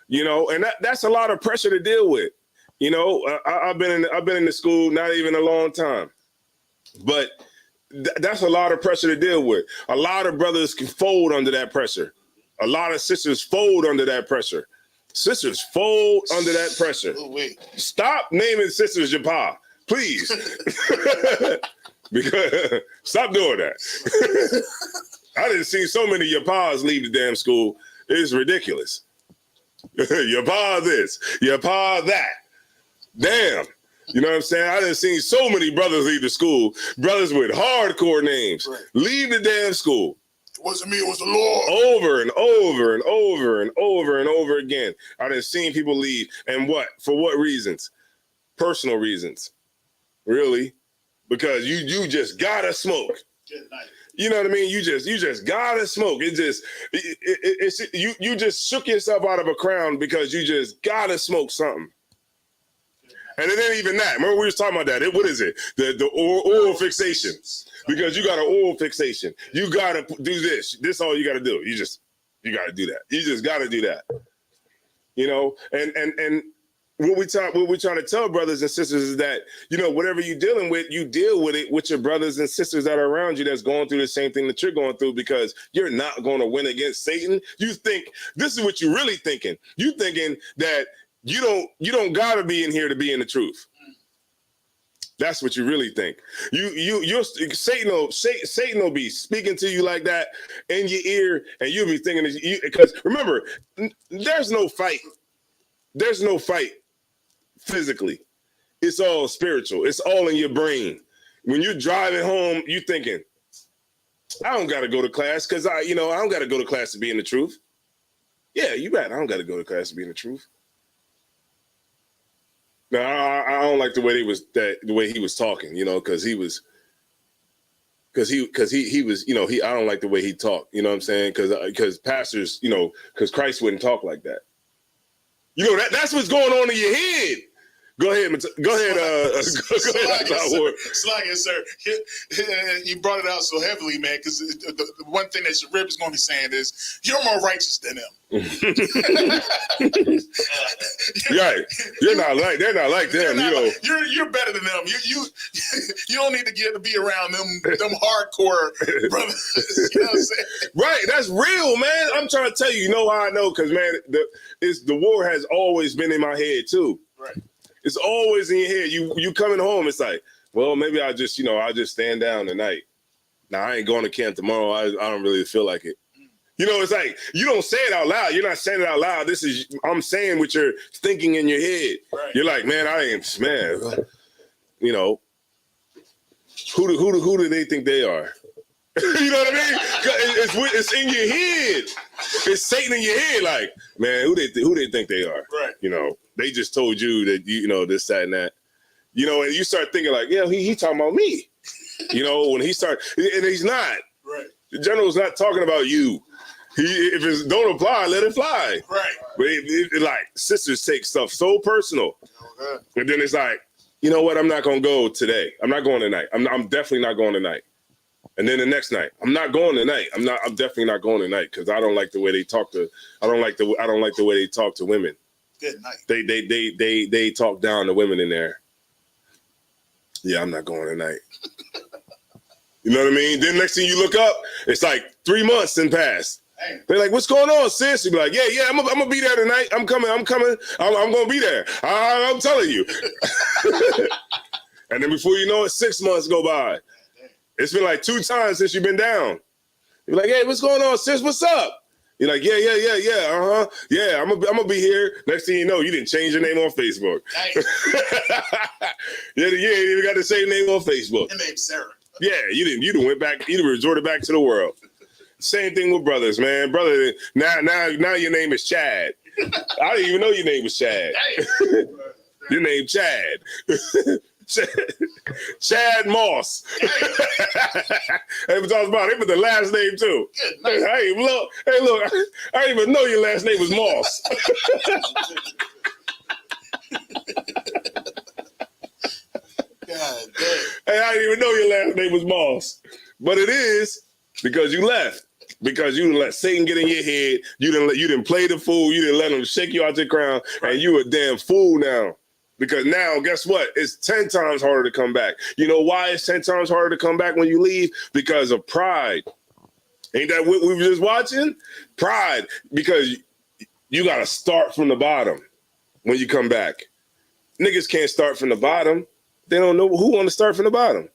You know, and that's a lot of pressure to deal with. You know, I've been in the school not even a long time, but that's a lot of pressure to deal with. A lot of brothers can fold under that pressure. A lot of sisters fold under that pressure. Sisters fold under that pressure. Oh, wait. Stop naming sisters your pa, please. Because stop doing that. I didn't see so many your pas leave the damn school. It's ridiculous. Your pa this, your pa that. Damn. You know what I'm saying? I done seen so many brothers leave the school, brothers with hardcore names, leave the damn school. It wasn't me, it was the Lord. Over and over and over and over and over again. I done seen people leave. And what? For what reasons? Personal reasons. Really? Because you just gotta smoke. Good night. You know what I mean? You just gotta smoke. It's you just shook yourself out of a crown because you just gotta smoke something. And it ain't even that. Remember we was talking about that. What is it? The oral fixation. Because you got an oral fixation. You gotta do this. This all you gotta do. You gotta do that. You just gotta do that. You know, and what we're trying to tell brothers and sisters is that, you know, whatever you're dealing with, you deal with it with your brothers and sisters that are around you that's going through the same thing that you're going through, because you're not going to win against Satan. You think this is what you're really thinking. You thinking that you don't gotta be in here to be in the truth. That's what you really think. Satan will be speaking to you like that in your ear, and you'll be thinking because remember, there's no fight. There's no fight physically. It's all spiritual. It's all in your brain. When you're driving home, you thinking, I don't got to go to class because I don't got to go to class to be in the truth. Yeah, you right. I don't got to go to class to be in the truth. No, I don't like the way he was talking, you know, because he was, I don't like the way he talked, you know what I'm saying? Because pastors, you know, because Christ wouldn't talk like that. You know, that's what's going on in your head. Go ahead. Go ahead. Slacking, sir. You brought it out so heavily, man, because the one thing that Sharib is going to be saying is, you're more righteous than them. Right. They're not like them. You're better than them. You don't need to be around them hardcore brothers. You know what I'm saying? Right. That's real, man. I'm trying to tell you. You know how I know? Because, man, the war has always been in my head, too. Right. It's always in your head. You coming home, it's like, well, maybe I'll just stand down tonight. Now, I ain't going to camp tomorrow. I don't really feel like it. You know, it's like, you don't say it out loud. You're not saying it out loud. I'm saying what you're thinking in your head. Right. You're like, man, you know, who do they think they are? You know what I mean? It's in your head. It's Satan in your head. Like, man, who they think they are? Right. You know, they just told you that you know this, that, and that. You know, and you start thinking like, yeah, he talking about me. You know, when he start, and he's not. Right. The general's not talking about you. If it don't apply, let it fly. Right. But like sisters take stuff so personal, okay. And then it's like, you know what? I'm not gonna go today. I'm not going tonight. I'm definitely not going tonight. And then the next night, I'm not going tonight. I'm definitely not going tonight because I don't like the way they talk to. I don't like the way they talk to women. Good night. They talk down to women in there. Yeah, I'm not going tonight. You know what I mean? Then next thing you look up, it's like 3 months and passed. They're like, what's going on, sis? You be like, yeah, I'm gonna be there tonight. I'm coming. I'm gonna be there. I'm telling you. And then before you know it, 6 months go by. It's been like 2 times since you've been down. You're like, hey, what's going on, sis? What's up? You're like, yeah, I'm gonna be here. Next thing you know, you didn't change your name on Facebook. You ain't even got the same name on Facebook. Your name's Sarah. Yeah, you didn't went back, you resorted back to the world. Same thing with brothers, man. Brother, now your name is Chad. I didn't even know your name was Chad. Your name Chad. Chad Moss. Hey, was talking about it, but the last name too. Hey, look, I didn't even know your last name was Moss. God damn. Hey, I didn't even know your last name was Moss. But it is because you left. Because you didn't let Satan get in your head. You didn't play the fool. You didn't let him shake you out your crown. And you a damn fool now. Because now, guess what? It's 10 times harder to come back. You know why it's 10 times harder to come back when you leave? Because of pride. Ain't that what we were just watching? Pride. Because you got to start from the bottom when you come back. Niggas can't start from the bottom. They don't know who want to start from the bottom.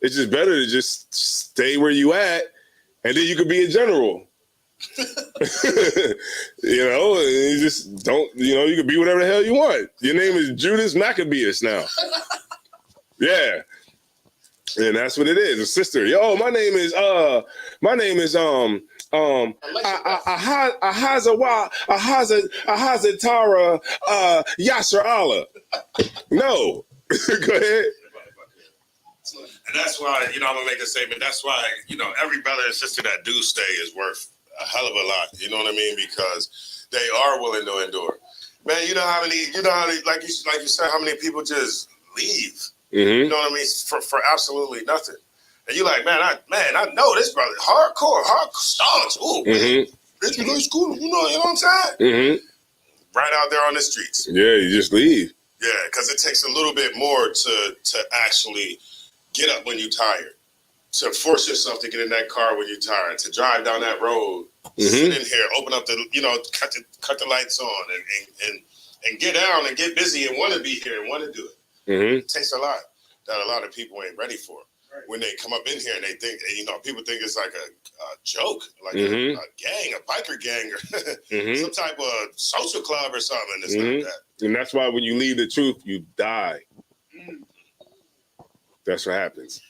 It's just better to just stay where you at, and then you could be a general. You just don't, you can be whatever the hell you want. Your name is Judas Maccabeus now. Yeah. And that's what it is. A sister. Yo, my name is Ahazatara Yasser Allah. No. Go ahead. And that's why, I'm gonna make a statement. That's why, every brother and sister that do stay is worth a hell of a lot. You know what I mean? Because they are willing to endure. Man, you know how many, like you said, how many people just leave. Mm-hmm. You know what I mean? For absolutely nothing. And you're like, man, I know this brother, hardcore staunch. Ooh, man, it's a good school. You know what I'm saying? Mm-hmm. Right out there on the streets. Yeah, you just leave. Yeah, because it takes a little bit more to actually get up when you're tired, to force yourself to get in that car when you're tired, to drive down that road, sit in here, open up the, cut the lights on, and get down and get busy and want to be here and want to do it. Mm-hmm. It takes a lot that a lot of people ain't ready for. Right. When they come up in here and they think, people think it's like a joke, like a gang, a biker gang, or some type of social club or something. It's not that. And that's why when you leave the truth, you die. That's what happens.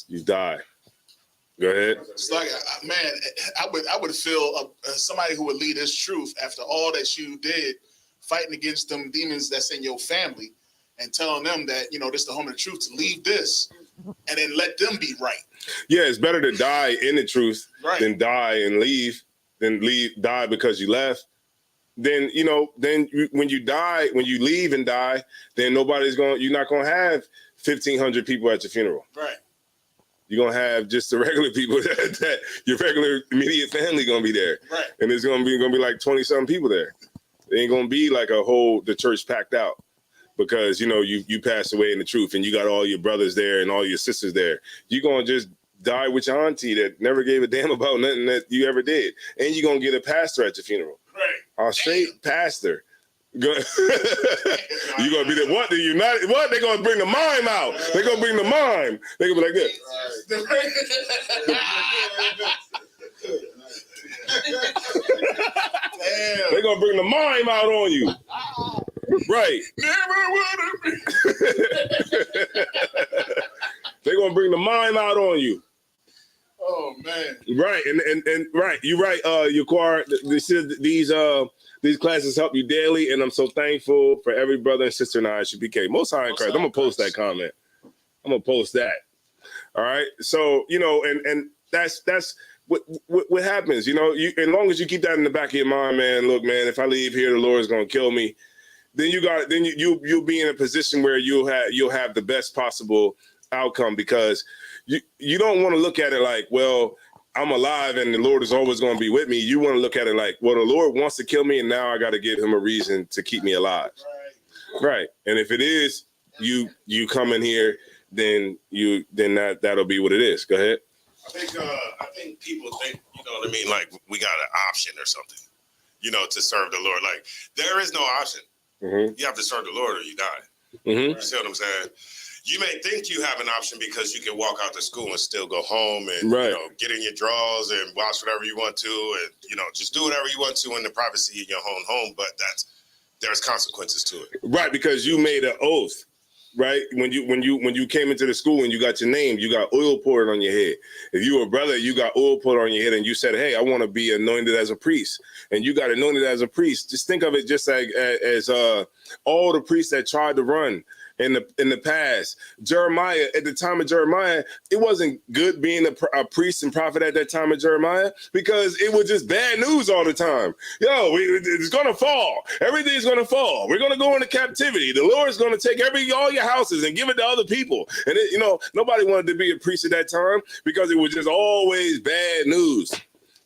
You die. Go ahead. It's like, man, I would feel somebody who would lead this truth after all that you did, fighting against them demons that's in your family, and telling them that, this is the home of the truth, to leave this and then let them be right. Yeah, it's better to die in the truth than die and leave, die because you left. Then, when you leave and die, then you're not going to have 1,500 people at your funeral. Right. You're going to have just the regular people that your regular immediate family going to be there. Right. And there's going to be like 20-something people there. It ain't going to be like the church packed out because, you passed away in the truth and you got all your brothers there and all your sisters there. You're going to just die with your auntie that never gave a damn about nothing that you ever did. And you're going to get a pastor at your funeral. Right. A straight pastor. You're gonna be there. What? What? They're gonna bring the mime out. They're gonna bring the mime. They're gonna be like this. They're gonna bring the mime out on you. Right. They're gonna bring the mime out on you. Oh man. Right, and right, you're right. Yaquar, these classes help you daily, and I'm so thankful for every brother and sister in ISUPK. Most high in Christ. I'm gonna post that comment. I'm gonna post that. All right. So and that's what happens. As long as you keep that in the back of your mind, man. Look, man, if I leave here, the Lord's gonna kill me. Then you'll be in a position where you'll have the best possible outcome because you don't want to look at it like, well, I'm alive and the Lord is always going to be with me. You want to look at it like, well, the Lord wants to kill me and now I got to give him a reason to keep me alive. Right. And if it is you come in here, then that'll be what it is. Go ahead. I think people think, what I mean? Like we got an option or something, to serve the Lord. Like there is no option. Mm-hmm. You have to serve the Lord or you die. Mm-hmm. You see what I'm saying? you may think you have an option because you can walk out to school and still go home and get in your drawers and watch whatever you want to, and just do whatever you want to in the privacy of your own home. But there's consequences to it, right? Because you made an oath. Right, when you came into the school and you got your name, you got oil poured on your head. If you were a brother, you got oil poured on your head, and you said, "Hey, I want to be anointed as a priest," and you got anointed as a priest. Just think of it just like as all the priests that tried to run in the past. Jeremiah, at the time of Jeremiah, it wasn't good being a priest and prophet at that time of Jeremiah because it was just bad news all the time. It's gonna fall. Everything's gonna fall. We're gonna go into captivity. The Lord's gonna take all your houses and give it to other people. And nobody wanted to be a priest at that time because it was just always bad news.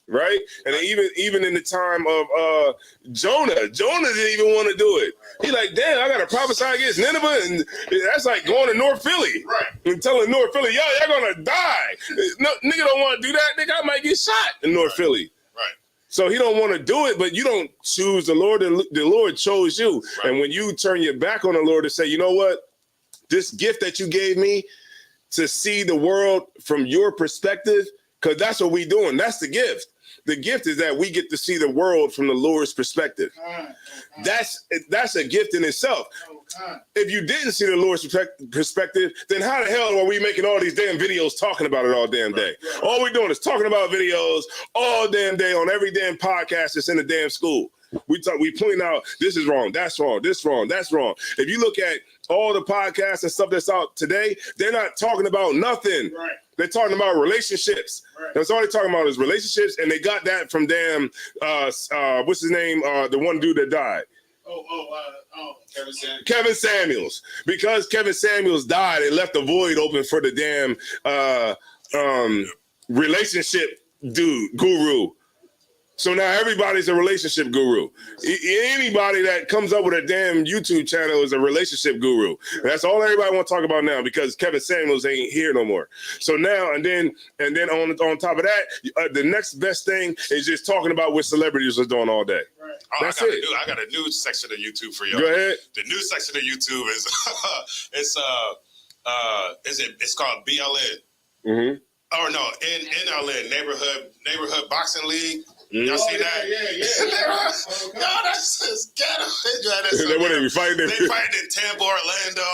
Right, and even in the time of Jonah didn't even want to do it. He like, damn, I gotta prophesy against Nineveh, and that's like going to North Philly, right? And telling North Philly, y'all gonna die. No, nigga don't want to do that. Nigga, I might get shot in North Philly. Right. So he don't want to do it, but you don't choose the Lord. The Lord chose you, right. And when you turn your back on the Lord and say, you know what, this gift that you gave me to see the world from your perspective, because that's what we doing. That's the gift. The gift is that we get to see the world from the Lord's perspective. That's a gift in itself. If you didn't see the Lord's perspective, then how the hell are we making all these damn videos talking about it all damn day? All we're doing is talking about videos all damn day on every damn podcast that's in the damn school. We point out this is wrong, that's wrong, this wrong, that's wrong. If you look at all the podcasts and stuff that's out today, they're not talking about nothing. Right. They're talking about relationships. Right. That's all they're talking about is relationships, and they got that from damn what's his name? The one dude that died. Kevin Samuels. Kevin Samuels. Because Kevin Samuels died, it left a void open for the damn relationship guru. So now everybody's a relationship guru. Anybody that comes up with a damn YouTube channel is a relationship guru. That's all everybody want to talk about now because Kevin Samuels ain't here no more. So now and then on top of that, the next best thing is just talking about what celebrities are doing all day. Right. That's it. I got a new section of YouTube for y'all. Go ahead. The new section of YouTube is it's called BLN. Mm-hmm. Oh no, NLN, Neighborhood Boxing League. Y'all see that? Yeah. No, that's just ghetto. What are you fighting? They fighting in Tampa, Orlando,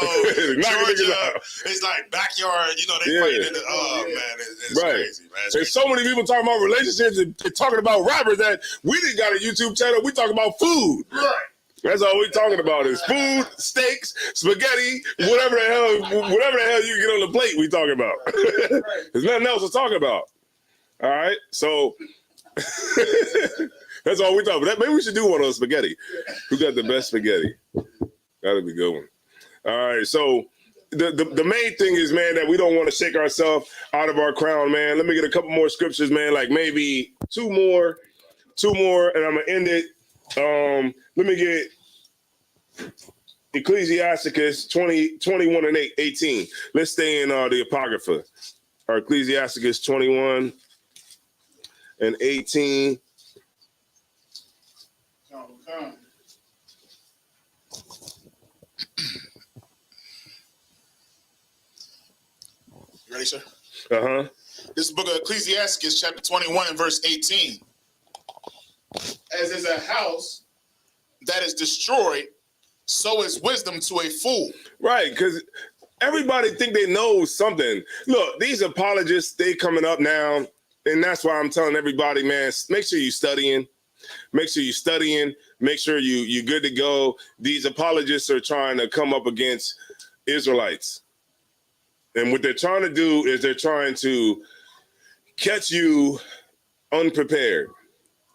Georgia. It's like backyard. They fighting in the. Oh man, it's crazy, man. There's so many people talking about relationships and talking about rappers that we didn't got a YouTube channel. We talk about food. Right. That's all we're talking about is food, steaks, spaghetti, whatever the hell you get on the plate. We talking about. There's nothing else to talk about. All right, so. That's all we talk about. Maybe we should do one on spaghetti. Who got the best spaghetti? That'll be a good one. All right. So the main thing is, man, that we don't want to shake ourselves out of our crown, man. Let me get a couple more scriptures, man. Like maybe two more, and I'm gonna end it. Let me get Ecclesiasticus 21 and 18. Let's stay in the Apocrypha. Or Ecclesiasticus 21 and 18. You ready, sir? Uh-huh. This is the book of Ecclesiasticus, chapter 21 and verse 18. As is a house that is destroyed, so is wisdom to a fool. Right, because everybody think they know something. Look, these apologists, they coming up now. And that's why I'm telling everybody, man, make sure you're studying. Make sure you're studying. Make sure you're good to go. These apologists are trying to come up against Israelites. And what they're trying to do is they're trying to catch you unprepared.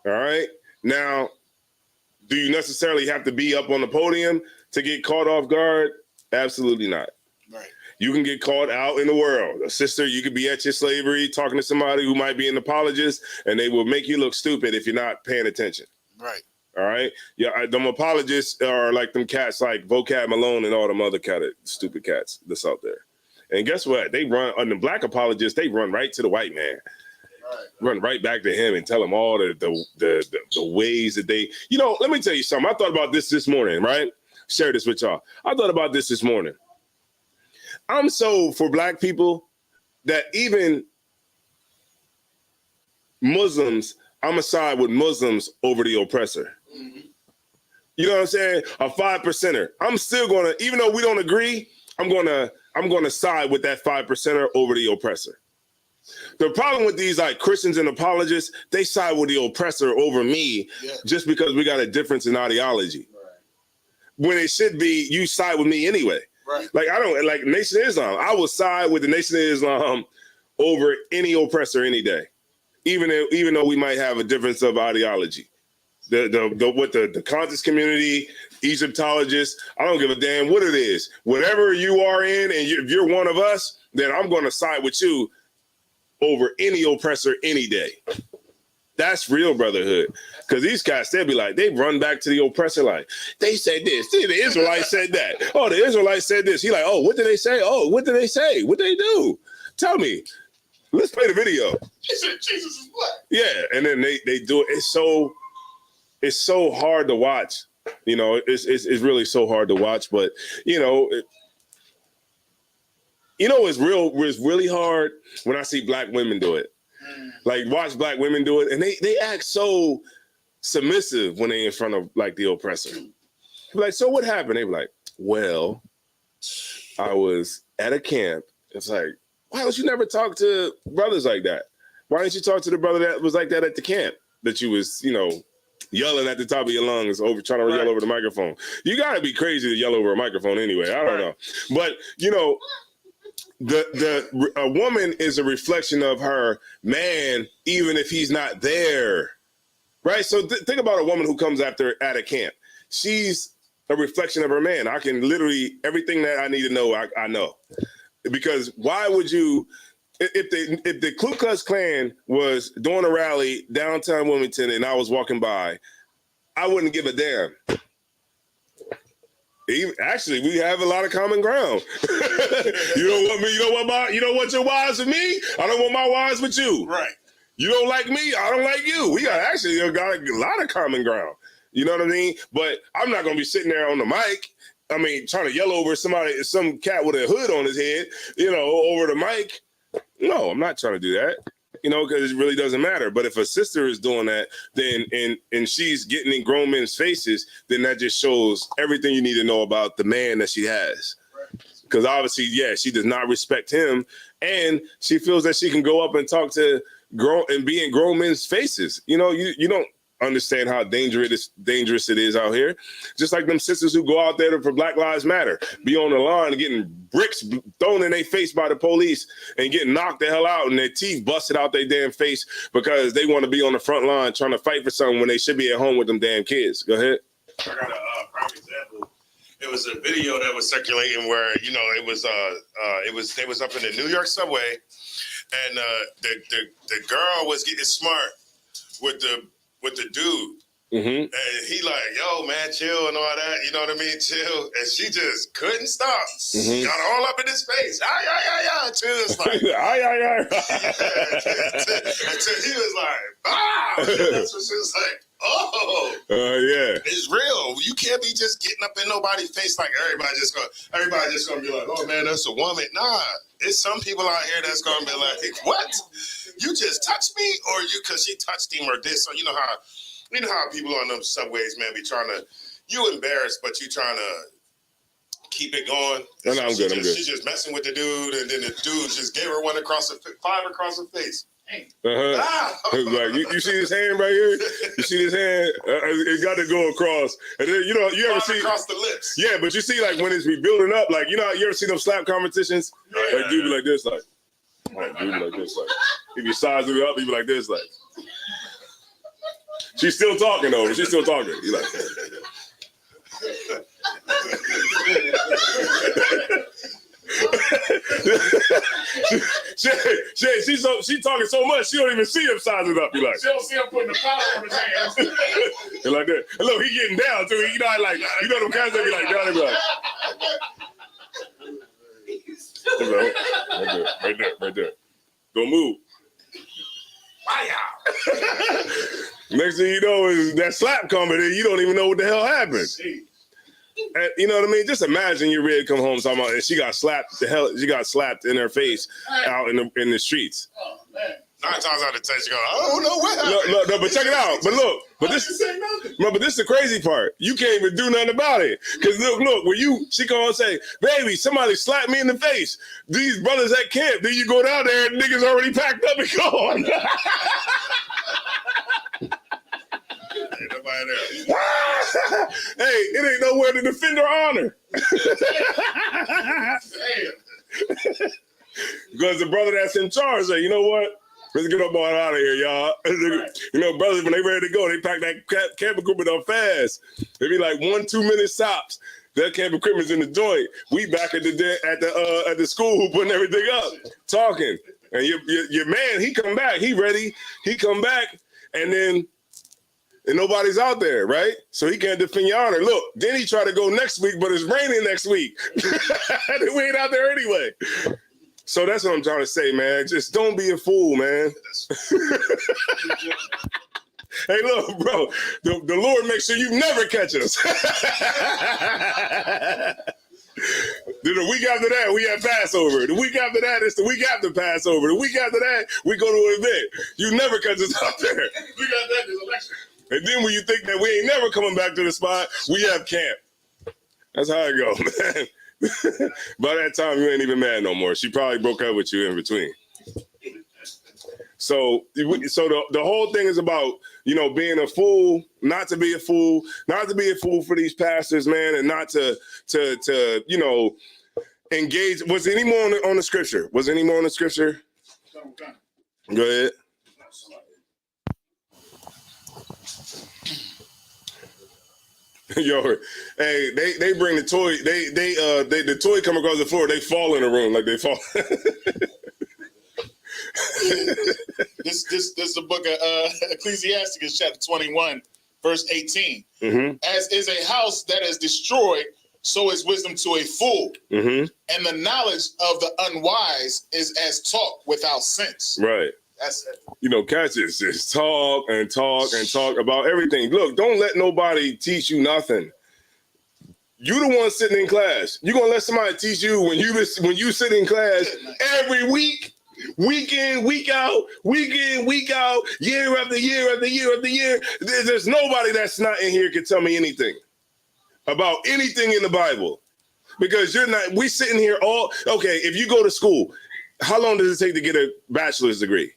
All right? Now, do you necessarily have to be up on the podium to get caught off guard? Absolutely not. Right. You can get caught out in the world. A sister, you could be at your slavery talking to somebody who might be an apologist, and they will make you look stupid if you're not paying attention. Right. All right? Yeah, them apologists are like them cats like Vocab Malone and all them other stupid cats that's out there. And guess what? They run, on the black apologists, they run right to the white man. Right. Run right back to him and tell him all the ways that they... let me tell you something. I thought about this morning, right? Share this with y'all. I thought about this morning. I'm so for black people that even Muslims, I'm gonna side with Muslims over the oppressor. Mm-hmm. You know what I'm saying? A 5%er. I'm still gonna, even though we don't agree, I'm gonna side with that 5%er over the oppressor. The problem with these like Christians and apologists, they side with the oppressor over me just because we got a difference in ideology. Right. When it should be, you side with me anyway. Right. Like I don't like Nation of Islam. I will side with the Nation of Islam over any oppressor any day, even though we might have a difference of ideology. The conscious community, Egyptologists, I don't give a damn what it is. Whatever you are in, and if you're one of us, then I'm going to side with you over any oppressor any day. That's real brotherhood. Because these guys, they'll be like, they run back to the oppressor like, they said this, the Israelites said that. Oh, the Israelites said this. He like, oh, what did they say? Oh, what did they say? What did they do? Tell me. Let's play the video. He said Jesus is black. Yeah, and then they do it. It's so hard to watch. You know, it's really so hard to watch. But it's really hard when I see black women do it. Like watch black women do it, and they act so submissive when they in front of like the oppressor. Like, so what happened? They be like, well, I was at a camp. It's like, why don't you never talk to brothers like that? Why didn't you talk to the brother that was like that at the camp that you was, yelling at the top of your lungs over trying to yell over the microphone? You gotta be crazy to yell over a microphone anyway. I don't know. But a woman is a reflection of her man, even if he's not there. Right? So think about a woman who comes at a camp. She's a reflection of her man. I can literally, everything that I need to know, I know. Because why would you, if the Ku Klux Klan was doing a rally downtown Wilmington and I was walking by, I wouldn't give a damn. Actually, we have a lot of common ground. You don't want me, you don't want your wives with me? I don't want my wives with you. Right. You don't like me? I don't like you. We got a lot of common ground. You know what I mean? But I'm not gonna be sitting there on the mic. I mean, trying to yell over some cat with a hood on his head, over the mic. No, I'm not trying to do that, because it really doesn't matter. But if a sister is doing that, then and she's getting in grown men's faces, then that just shows everything you need to know about the man that she has. Because obviously, she does not respect him, and she feels that she can go up and talk to be in grown men's faces. You don't understand how dangerous it is out here. Just like them sisters who go out there for Black Lives Matter, be on the line and getting bricks thrown in their face by the police and getting knocked the hell out and their teeth busted out their damn face because they want to be on the front line trying to fight for something when they should be at home with them damn kids. Go ahead. I got a prime example. It was a video that was circulating where they was up in the New York subway, and the girl was getting smart with the dude. Mm-hmm. And he like, yo, man, chill and all that. You know what I mean? Chill. And she just couldn't stop. Mm-hmm. Got all up in his face. Just like, until he was like, ah. That's what she was like, oh. Yeah. It's real. You can't be just getting up in nobody's face like everybody just gonna be like, oh, man, that's a woman. Nah. There's some people out here that's gonna be like, what? You just touched me, or because she touched him, or this, or you know how people on them subways, man, be trying to, you embarrassed, but you trying to keep it going. No, I'm good. She's just messing with the dude, and then the dude just gave her five across her face. Uh-huh. Ah! Like you see this hand right here? You see this hand? It got to go across, and then you ever see across the lips? Yeah, but you see like when it's rebuilding up, like you ever see them slap competitions? Yeah. Like dude be like this, like dude be like this, like if you size it up, you be like this, like. She's still talking though. She's still talking. You like. She's talking so much she don't even see him sizing up. You like. She don't see him putting the power on his hands. And like that. And look, he getting down too. Them guys that be like down. They be like. Right there. Don't move. Next thing you know is that slap coming in. You don't even know what the hell happened. And, you know what I mean? Just imagine your red come home talking about, and she got slapped in her face out in the streets. Oh man. 9 times out of 10, she go, I don't know what happened. No, but check it out. But this is the crazy part. You can't even do nothing about it. Because look, when she go and say, baby, somebody slapped me in the face. These brothers at camp. Then you go down there and niggas already packed up and gone. Ain't nobody there. Hey, it ain't nowhere to defend her honor. Because the brother that's in charge say, you know what? Let's get up on out of here, y'all. You know, brothers, when they ready to go, they pack that camp equipment up fast. They be like 1-2 minute stops. That camp equipment's in the joint. We back at the school putting everything up, talking. And your man, he come back. He ready. He come back, and nobody's out there, right? So he can't defend your honor. Look, then he try to go next week, but it's raining next week. We ain't out there anyway. So that's what I'm trying to say, man. Just don't be a fool, man. Hey, look, bro, the Lord makes sure you never catch us. Then the week after that, we have Passover. The week after that, it's the week after Passover. The week after that, we go to an event. You never catch us out there. We got that this election. And then when you think that we ain't never coming back to the spot, we have camp. That's how it go, man. By that time, you ain't even mad no more. She probably broke up with you in between. So the whole thing is about, you know, being a fool, not to be a fool for these pastors, man, and not to you know, engage. Was there any more on the scripture? Was there any more on the scripture? Go ahead. Yo, hey, they bring the toy. The toy come across the floor. They fall in the room like they fall. This is the book of Ecclesiasticus, chapter 21, verse 18. Mm-hmm. As is a house that is destroyed, so is wisdom to a fool. Mm-hmm. And the knowledge of the unwise is as talk without sense. Right. That's it. You know, cats just talk and talk and talk about everything. Look, don't let nobody teach you nothing. You the one sitting in class. You're gonna let somebody teach you when you sit in class every week, week in, week out, year after year after year after year. There's nobody that's not in here can tell me anything about anything in the Bible. Because we sitting here okay, if you go to school, how long does it take to get a bachelor's degree?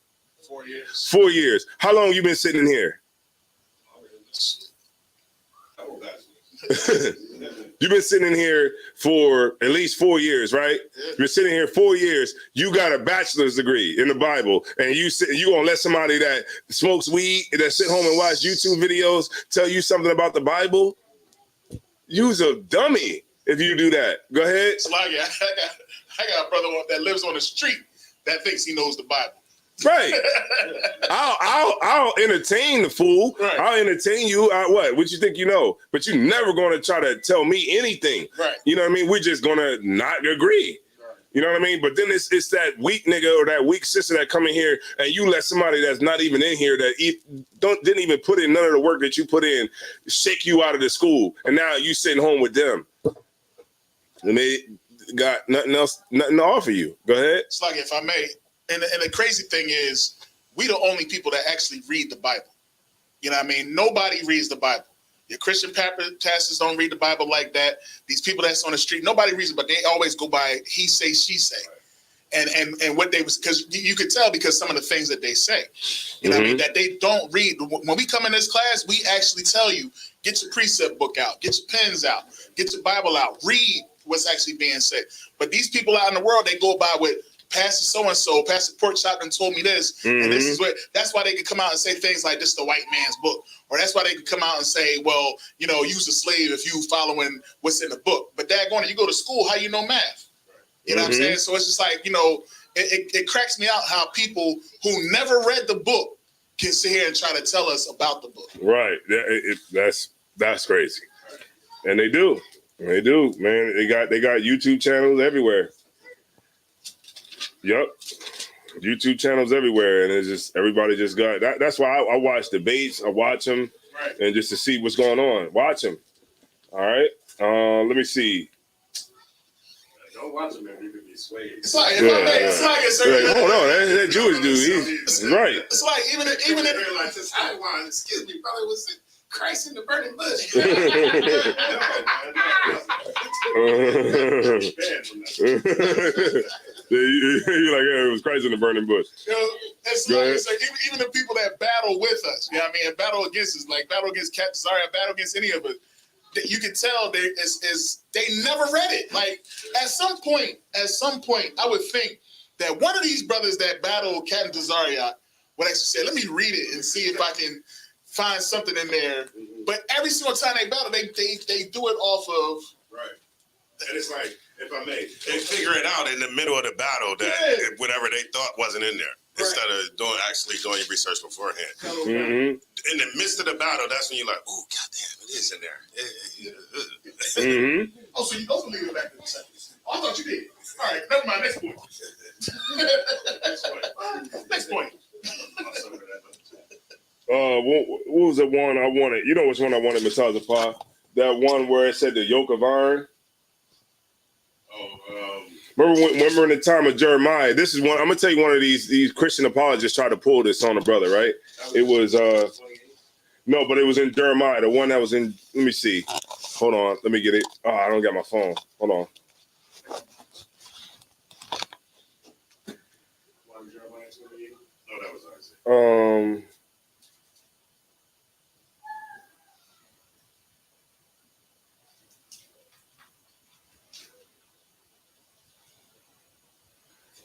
4 years. 4 years. How long you been sitting in here? You've been sitting in here for at least 4 years, right? Yeah. You're sitting here 4 years. You got a bachelor's degree in the Bible, and you gonna let somebody that smokes weed, that sit home and watch YouTube videos, tell you something about the Bible? You's a dummy if you do that. Go ahead. It's like, I got a brother that lives on the street that thinks he knows the Bible. Right. I'll entertain the fool. Right. I'll entertain you. What you think you know? But you're never going to try to tell me anything. Right. You know what I mean? We're just going to not agree. Right. You know what I mean? But then it's that weak nigga or that weak sister that come in here and you let somebody that's not even in here that didn't even put in none of the work that you put in shake you out of the school. And now you sitting home with them. And they got nothing to offer you. Go ahead. It's like, if I may, and the crazy thing is, we the only people that actually read the Bible. You know what I mean? Nobody reads the Bible. Your Christian pastors don't read the Bible like that. These people that's on the street, nobody reads it, but they always go by he say, she say. And what they was, because you could tell because some of the things that they say, you know what I mean, that they don't read. When we come in this class, we actually tell you, get your precept book out, get your pens out, get your Bible out, read what's actually being said. But these people out in the world, they go by with Pastor so-and-so, Pastor Porkchop done told me this, and this is what, that's why they could come out and say things like this is the white man's book. Or that's why they could come out and say, well, you know, you's a slave if you following what's in the book. But daggone it, you go to school, how you know math? You know what I'm saying? So it's just like, you know, it cracks me out how people who never read the book can sit here and try to tell us about the book. Right. That's crazy. And they do. They do, man. They got YouTube channels everywhere. Yep. YouTube channels everywhere. And it's just, everybody just got that. That's why I watch debates. I watch them and just to see what's going on. Watch them. All right. Let me see. Don't watch him, man. You could be swayed. It's like, hold on, that Jewish dude, he's right. It's like even if like this, excuse me, brother, was it Christ in the burning bush? You're like, yeah, it was Christ in the burning bush. It's like even the people that battle with us, you know what I mean, and battle against us, like battle against Captain Zarya, battle against any of us, you can tell they never read it. Like at some point, I would think that one of these brothers that battled Captain Zarya would actually say, "Let me read it and see if I can find something in there." But every single time they battle, they do it off of right. And it's like, if I may, they figure it out in the middle of the battle that whatever they thought wasn't in there. Instead of doing research beforehand. In the midst of the battle, that's when you're like, oh, goddamn, it is in there. Oh, so you also leave it back to the seconds. Oh, I thought you did. All right, never mind. Next point. Next point. What was the one I wanted? You know which one I wanted, Mataza Pa? That one where it said the yoke of iron? Remember in the time of Jeremiah, this is one, I'm gonna tell you one of these Christian apologists tried to pull this on a brother, right? It was no, but it was in Jeremiah, the one that was in, let me see. Hold on, let me get it. Oh, I don't got my phone. Hold on.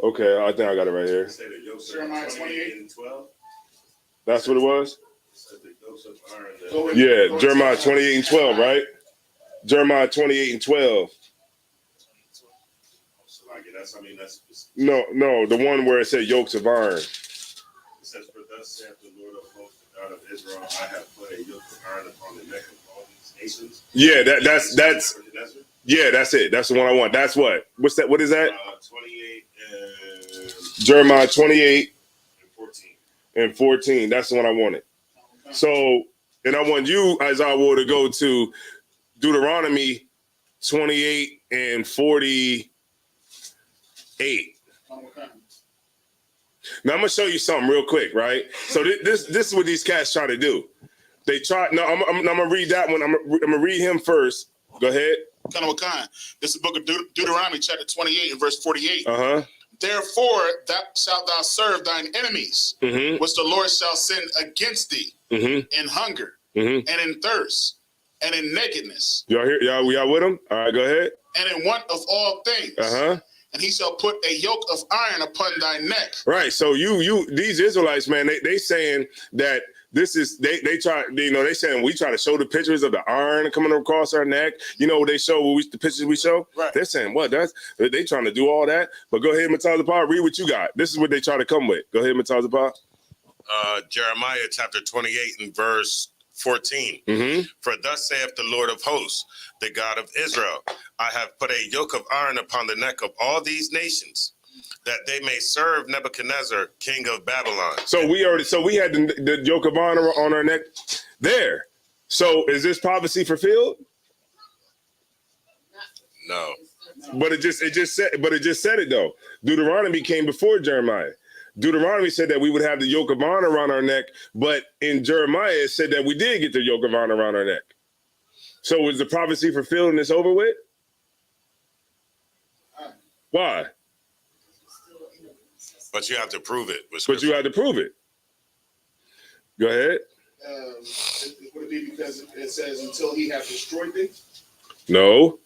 Okay, I think I got it right here. Jeremiah 28:12. That's what it was? Yeah, Jeremiah 28:12, right? Jeremiah 28:12. No, the one where it said yokes of iron. It says, "For thus saith the Lord of hosts, the God of Israel, I have put a yoke of iron upon the neck of all these nations." Yeah, that's yeah, that's it. That's the one I want. That's what? What's that? What is that? 28 and Jeremiah 28 and 14. 14. That's the one I wanted. So, and I want you, Isaiah, to go to Deuteronomy 28 and 48. Now I'm gonna show you something real quick, right? So this is what these cats try to do. They try. No, I'm gonna read that one. I'm gonna read him first. Go ahead. This is the book of Deuteronomy, chapter 28 and verse 48. Therefore, shalt thou serve thine enemies, which the Lord shall send against thee in hunger and in thirst and in nakedness. Y'all here? Y'all with him? All right, go ahead. And in want of all things. And he shall put a yoke of iron upon thy neck. Right. So these Israelites, man, they saying that this is they try, they saying we try to show the pictures of the iron coming across our neck. You know what they show? The pictures we show. Right. They're saying what? They trying to do all that. But go ahead, Mataza Pa, read what you got. This is what they try to come with. Go ahead, Mataza Pa. Jeremiah chapter 28 and verse 14. For thus saith the Lord of hosts, the God of Israel, I have put a yoke of iron upon the neck of all these nations, that they may serve Nebuchadnezzar, king of Babylon. So we had the yoke of iron on our neck there. So is this prophecy fulfilled? No. But it just said it though. Deuteronomy came before Jeremiah. Deuteronomy said that we would have the yoke of iron around our neck, but in Jeremiah it said that we did get the yoke of iron around our neck. So was the prophecy fulfilled and it's over with? Why? But you have to prove it. But you have to prove it. Go ahead. Would it be because it says until he have destroyed thee? No.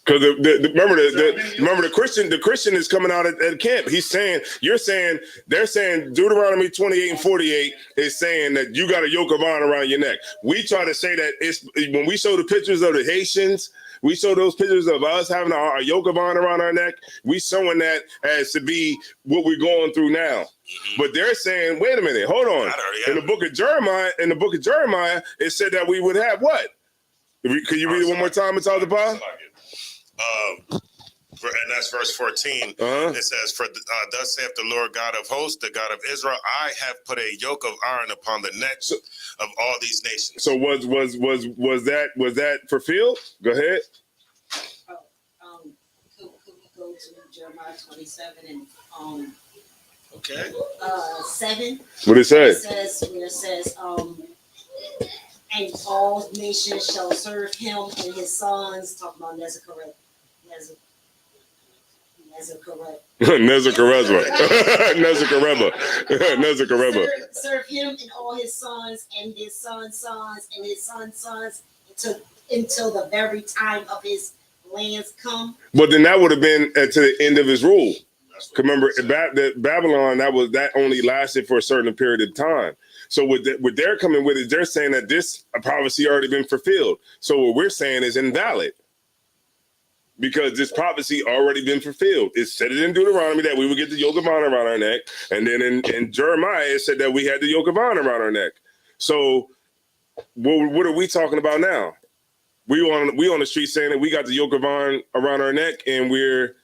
Because remember the Christian is coming out at camp. He's saying, they're saying Deuteronomy 28 and 48 is saying that you got a yoke of iron around your neck. We try to say that it's when we show the pictures of the Haitians, we show those pictures of us having a yoke of iron around our neck. We showing that as to be what we're going through now. But they're saying, wait a minute, hold on. In the book of Jeremiah, it said that we would have what? Could you read it one more time, Mataza Pa? and that's verse 14. It says, "For thus saith the Lord God of hosts, the God of Israel, I have put a yoke of iron upon the necks of all these nations." So was that fulfilled? Go ahead. Could we go to Jeremiah 27 and Okay. 7? What it say? Where it says, and all nations shall serve him and his sons. Talking about Nebuchadnezzar. Serve him and all his sons and his sons' sons and his sons' sons until the very time of his lands come. But then that would have been to the end of his rule. Remember, Babylon, that only lasted for a certain period of time. So what they're coming with is they're saying that this prophecy already been fulfilled. So what we're saying is invalid because this prophecy already been fulfilled. It said it in Deuteronomy that we would get the yoke of iron around our neck, and then in Jeremiah it said that we had the yoke of iron around our neck. So what are we talking about now? We on the street saying that we got the yoke of iron around our neck, and we're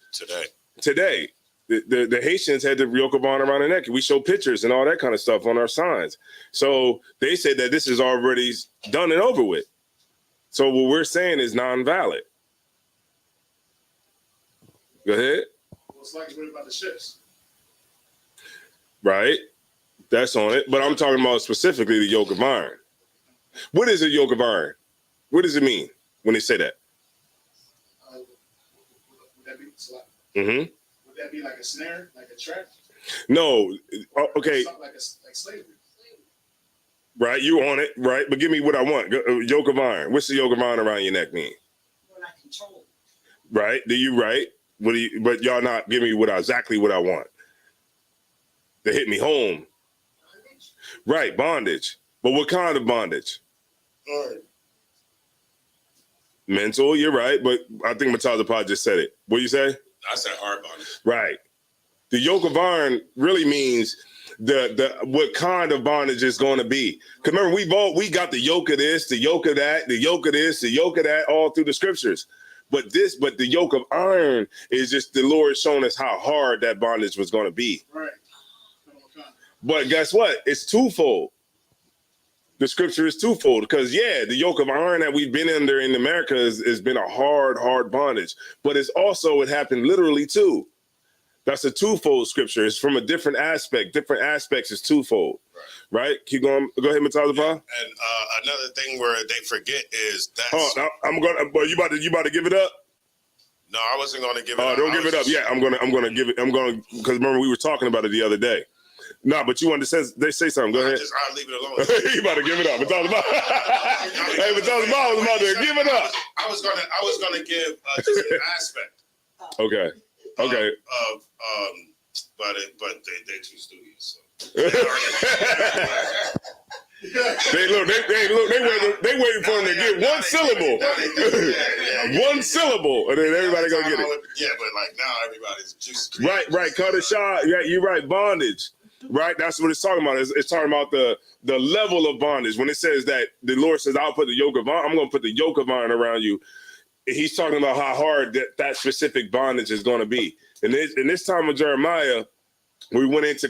today. The Haitians had the yoke of iron around their neck. We show pictures and all that kind of stuff on our signs. So they said that this is already done and over with. So what we're saying is non-valid. Go ahead. Well, it's like what about the ships? Right. That's on it. But I'm talking about specifically the yoke of iron. What is a yoke of iron? What does it mean when they say that? Would that be Mm-hmm. Would that be like a snare, like a trap? No. Okay. Something like slavery. Right. You on it. Right. But give me what I want. Yoke of iron. What's the yoke of iron around your neck mean? We're not controlled. Right. Do you right? But y'all not giving me exactly what I want. They hit me home. Bondage. Right. Bondage. But what kind of bondage? Mental. You're right. But I think Matazapod just said it. What do you say? I said hard bondage. Right. The yoke of iron really means the what kind of bondage is going to be. Because remember, we got the yoke of this, the yoke of that, the yoke of this, the yoke of that, all through the scriptures. But the yoke of iron is just the Lord showing us how hard that bondage was going to be. Right. But guess what? It's twofold. The scripture is twofold because, the yoke of iron that we've been under in America has been a hard bondage. But it happened literally too. That's a twofold scripture. It's from a different aspect. Different aspects is twofold. Right? Keep going. Go ahead, Matazapod. Yeah. And another thing where they forget is that. Oh, I'm gonna. But you about to give it up? No, I wasn't going to give it up. Oh, don't give it up. Yeah, I'm gonna give it. I'm going because remember we were talking about it the other day. No, but you wanted to say something. Go ahead. I'll leave it alone. You about to give it up. Matazapod. Hey, Matazapod was about to give it up. I was gonna give just an aspect. Okay. Okay. But they're too studious. So. They waiting for him to get one syllable. One syllable, and then everybody gonna get it. Yeah, but like now everybody's just right. Cut it short. Yeah, you're right. Bondage. Right. That's what it's talking about. It's talking about the level of bondage. When it says that the Lord says, "I'll put the yoke of iron. I'm going to put the yoke of iron around you." He's talking about how hard that specific bondage is going to be. And in this time of Jeremiah, we went into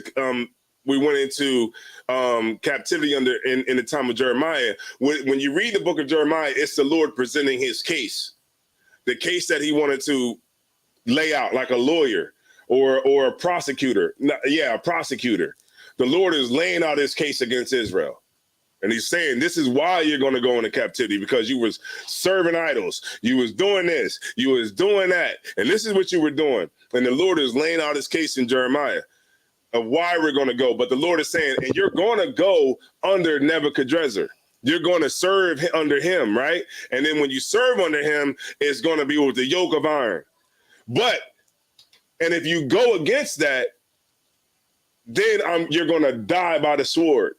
captivity in the time of Jeremiah. When you read the book of Jeremiah, it's the Lord presenting his case, the case that he wanted to lay out like a lawyer or a prosecutor. A prosecutor. The Lord is laying out his case against Israel. And he's saying, this is why you're going to go into captivity, because you was serving idols. You was doing this. You was doing that. And this is what you were doing. And the Lord is laying out his case in Jeremiah of why we're going to go. But the Lord is saying, and you're going to go under Nebuchadnezzar. You're going to serve under him, right? And then when you serve under him, it's going to be with the yoke of iron. And if you go against that, then you're going to die by the sword.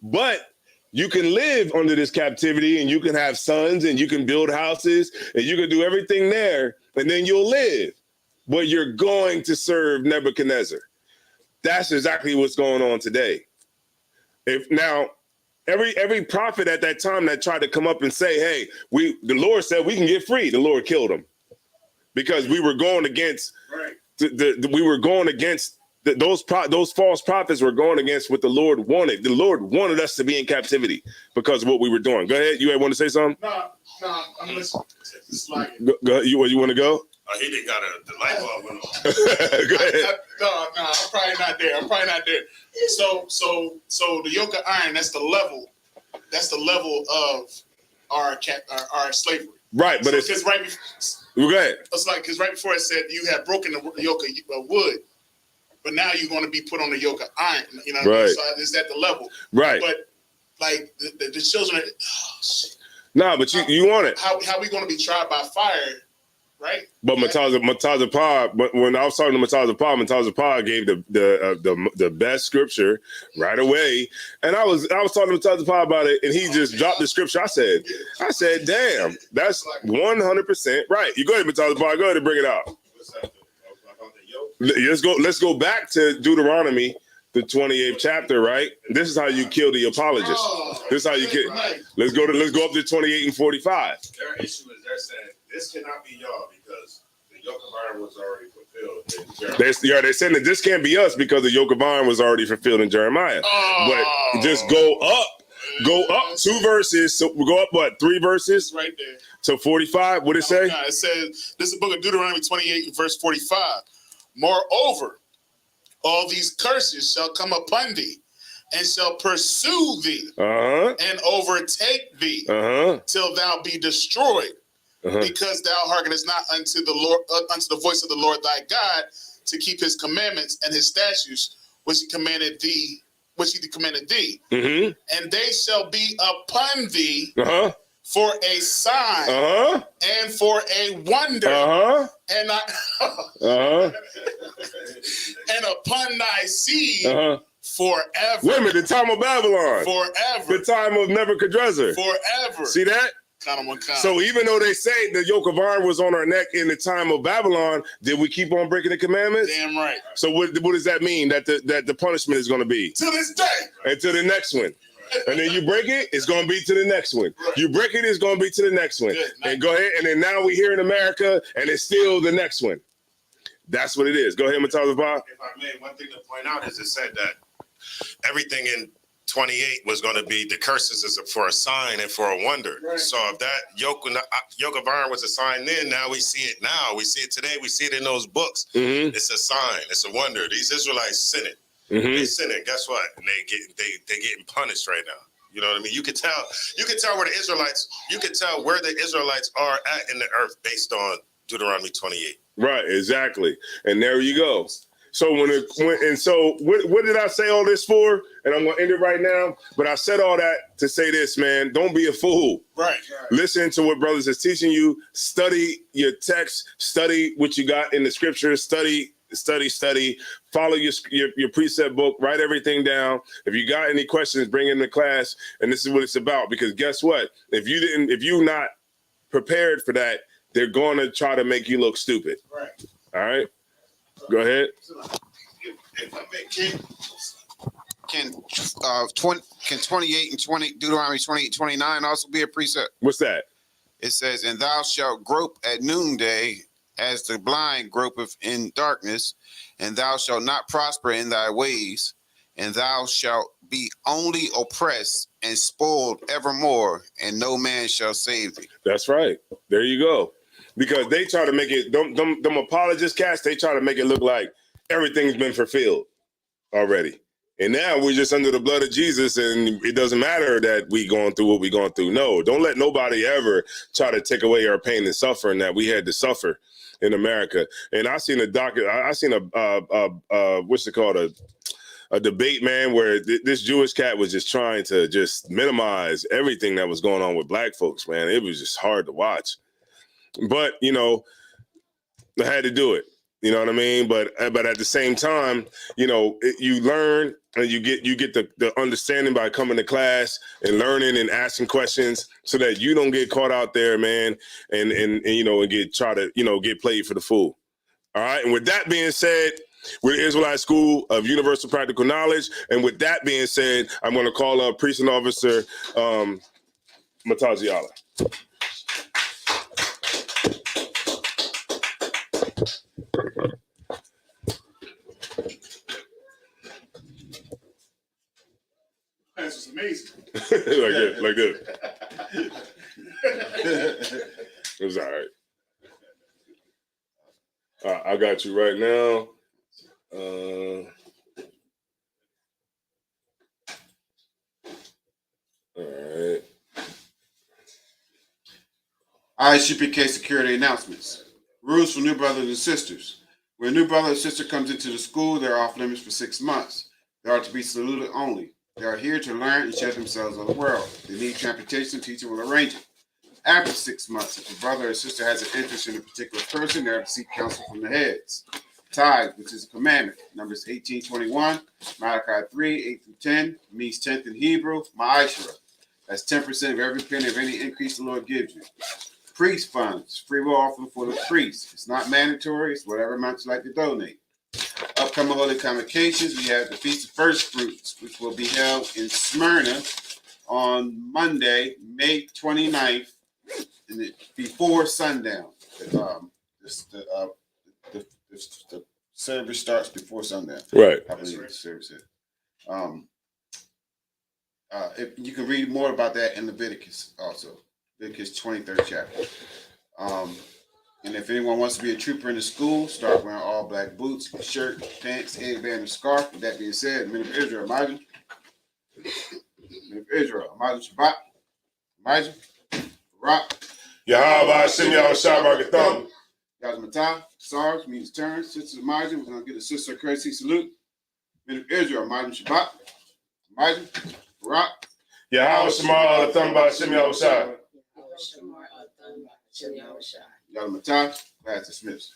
But you can live under this captivity, and you can have sons, and you can build houses, and you can do everything there, and then you'll live. But you're going to serve Nebuchadnezzar. That's exactly what's going on today. Every prophet at that time that tried to come up and say, hey, the Lord said we can get free, the Lord killed him. because we were going against those false prophets were going against what the Lord wanted. The Lord wanted us to be in captivity because of what we were doing. Go ahead. You want to say something? No, I'm listening. Go ahead. You want to go? He didn't got the light bulb went on. Go ahead. No, I'm probably not there. So the yoke of iron, that's the level of our slavery. Right, but it's right before. Go ahead. It's like, because right before it said you had broken the yoke of wood, but now you're going to be put on the yoke of iron. You know what I mean? So it's at the level. Right. But like the children, shit. Nah, but you want it. How we going to be tried by fire? Right. But Mataza Pa, when I was talking to Mataza Pa gave the best scripture right away, and I was talking to Mataza Pa about it, and he just dropped the scripture. I said, damn, that's 100% right. You go ahead, Mataza Pa, go ahead and bring it out. Let's go back to Deuteronomy, the 28th chapter, right? This is how you kill the apologist. This is how you kill. Let's go up to 28 and 45. Their issue is they're saying this cannot be y'all because the yoke of iron was already fulfilled. They're saying that this can't be us because the yoke of iron was already fulfilled in Jeremiah. But just go up 2 verses. So we go up, what, 3 verses? Right there. To 45. What it say? It says, this is the book of Deuteronomy 28, verse 45. Moreover, all these curses shall come upon thee, and shall pursue thee, and overtake thee, till thou be destroyed, because thou hearkenest not unto the Lord, unto the voice of the Lord thy God, to keep his commandments and his statutes, which he commanded thee. And they shall be upon thee for a sign and for a wonder, and and upon thy seed forever. Wait a minute, the time of Babylon. Forever. The time of Nebuchadnezzar. Forever. See that? So even though they say the yoke of iron was on our neck in the time of Babylon, did we keep on breaking the commandments? Damn right. So what does that mean? That the punishment is going to be? To this day. And to the next one. And then you break it, it's going to be to the next one. Right. You break it, it's going to be to the next one. And go ahead. And then now we're here in America, and it's still the next one. That's what it is. Go ahead, Mataza Pa. If I may, one thing to point out is it said that everything in 28 was going to be the curses is for a sign and for a wonder. Right. So if that yoke of iron was a sign then, now we see it now. We see it today. We see it in those books. It's a sign. It's a wonder. These Israelites sinning. They sinning. Guess what? And they getting punished right now. You know what I mean? You could tell where the Israelites. You could tell where the Israelites are at in the earth based on Deuteronomy 28. Right. Exactly. And there you go. So what did I say all this for? And I'm gonna end it right now. But I said all that to say this, man. Don't be a fool. Right. Listen to what brothers is teaching you. Study your text. Study what you got in the scriptures. Study. Follow your precept book. Write everything down. If you got any questions, bring in the class. And this is what it's about. Because guess what? If you're not prepared for that, they're going to try to make you look stupid. Right. All right. Go ahead. Can 28 and 20 Deuteronomy 28:29 also be a precept? What's that? It says, "And thou shalt grope at noonday, as the blind gropeth in darkness, and thou shalt not prosper in thy ways, and thou shalt be only oppressed and spoiled evermore, and no man shall save thee." That's right. There you go. Because they try to make it, them apologist cats, they try to make it look like everything's been fulfilled already. And now we're just under the blood of Jesus, and it doesn't matter that we going through what we going through. No, don't let nobody ever try to take away our pain and suffering that we had to suffer in America. And I seen what's it called? A debate, man, where this Jewish cat was just trying to just minimize everything that was going on with black folks, man. It was just hard to watch. But, I had to do it. You know what I mean? But at the same time, you learn and you get the understanding by coming to class and learning and asking questions so that you don't get caught out there, man, and get played for the fool. All right. And with that being said, we're the Israelite School of Universal Practical Knowledge. And with that being said, I'm going to call up Precinct Officer Mataziala. That's just amazing. like this. It was all right. I got you right now. All right. ISUPK security announcements. Rules for new brothers and sisters. When a new brother or sister comes into the school, they're off limits for 6 months. They are to be saluted only. They are here to learn and share themselves on the world. They need transportation, the teacher will arrange it. After 6 months, if a brother or sister has an interest in a particular person, they are to seek counsel from the heads. Tithe, which is a commandment. Numbers 18:21, Malachi 3:8-10, means 10th in Hebrew, ma'ashra. That's 10% of every penny of any increase the Lord gives you. Priest funds, free will offering for the priest. It's not mandatory. It's whatever amount you like to donate. Upcoming holy convocations, we have the Feast of First Fruits, which will be held in Smyrna on Monday, May 29th, before sundown. The service starts before sundown. Right. I believe the service is. If you can read more about that in Leviticus also. Leviticus 23rd chapter. And if anyone wants to be a trooper in the school, start wearing all black boots, shirt, pants, headband, and scarf. With that being said, men of Israel, Imagine. Men of Israel, Imagine Shabbat. Imagine. Rock. Yahweh Hashem Yahushua Barakatham. Yazmatah, SARS means turn. Sister Imagine, we're going to get a sister courtesy salute. Men of Israel, Imagine Shabbat. Imagine. Rock. Yahweh Shema Alatham Hashem Yahushua. Yazmatah, class dismissed.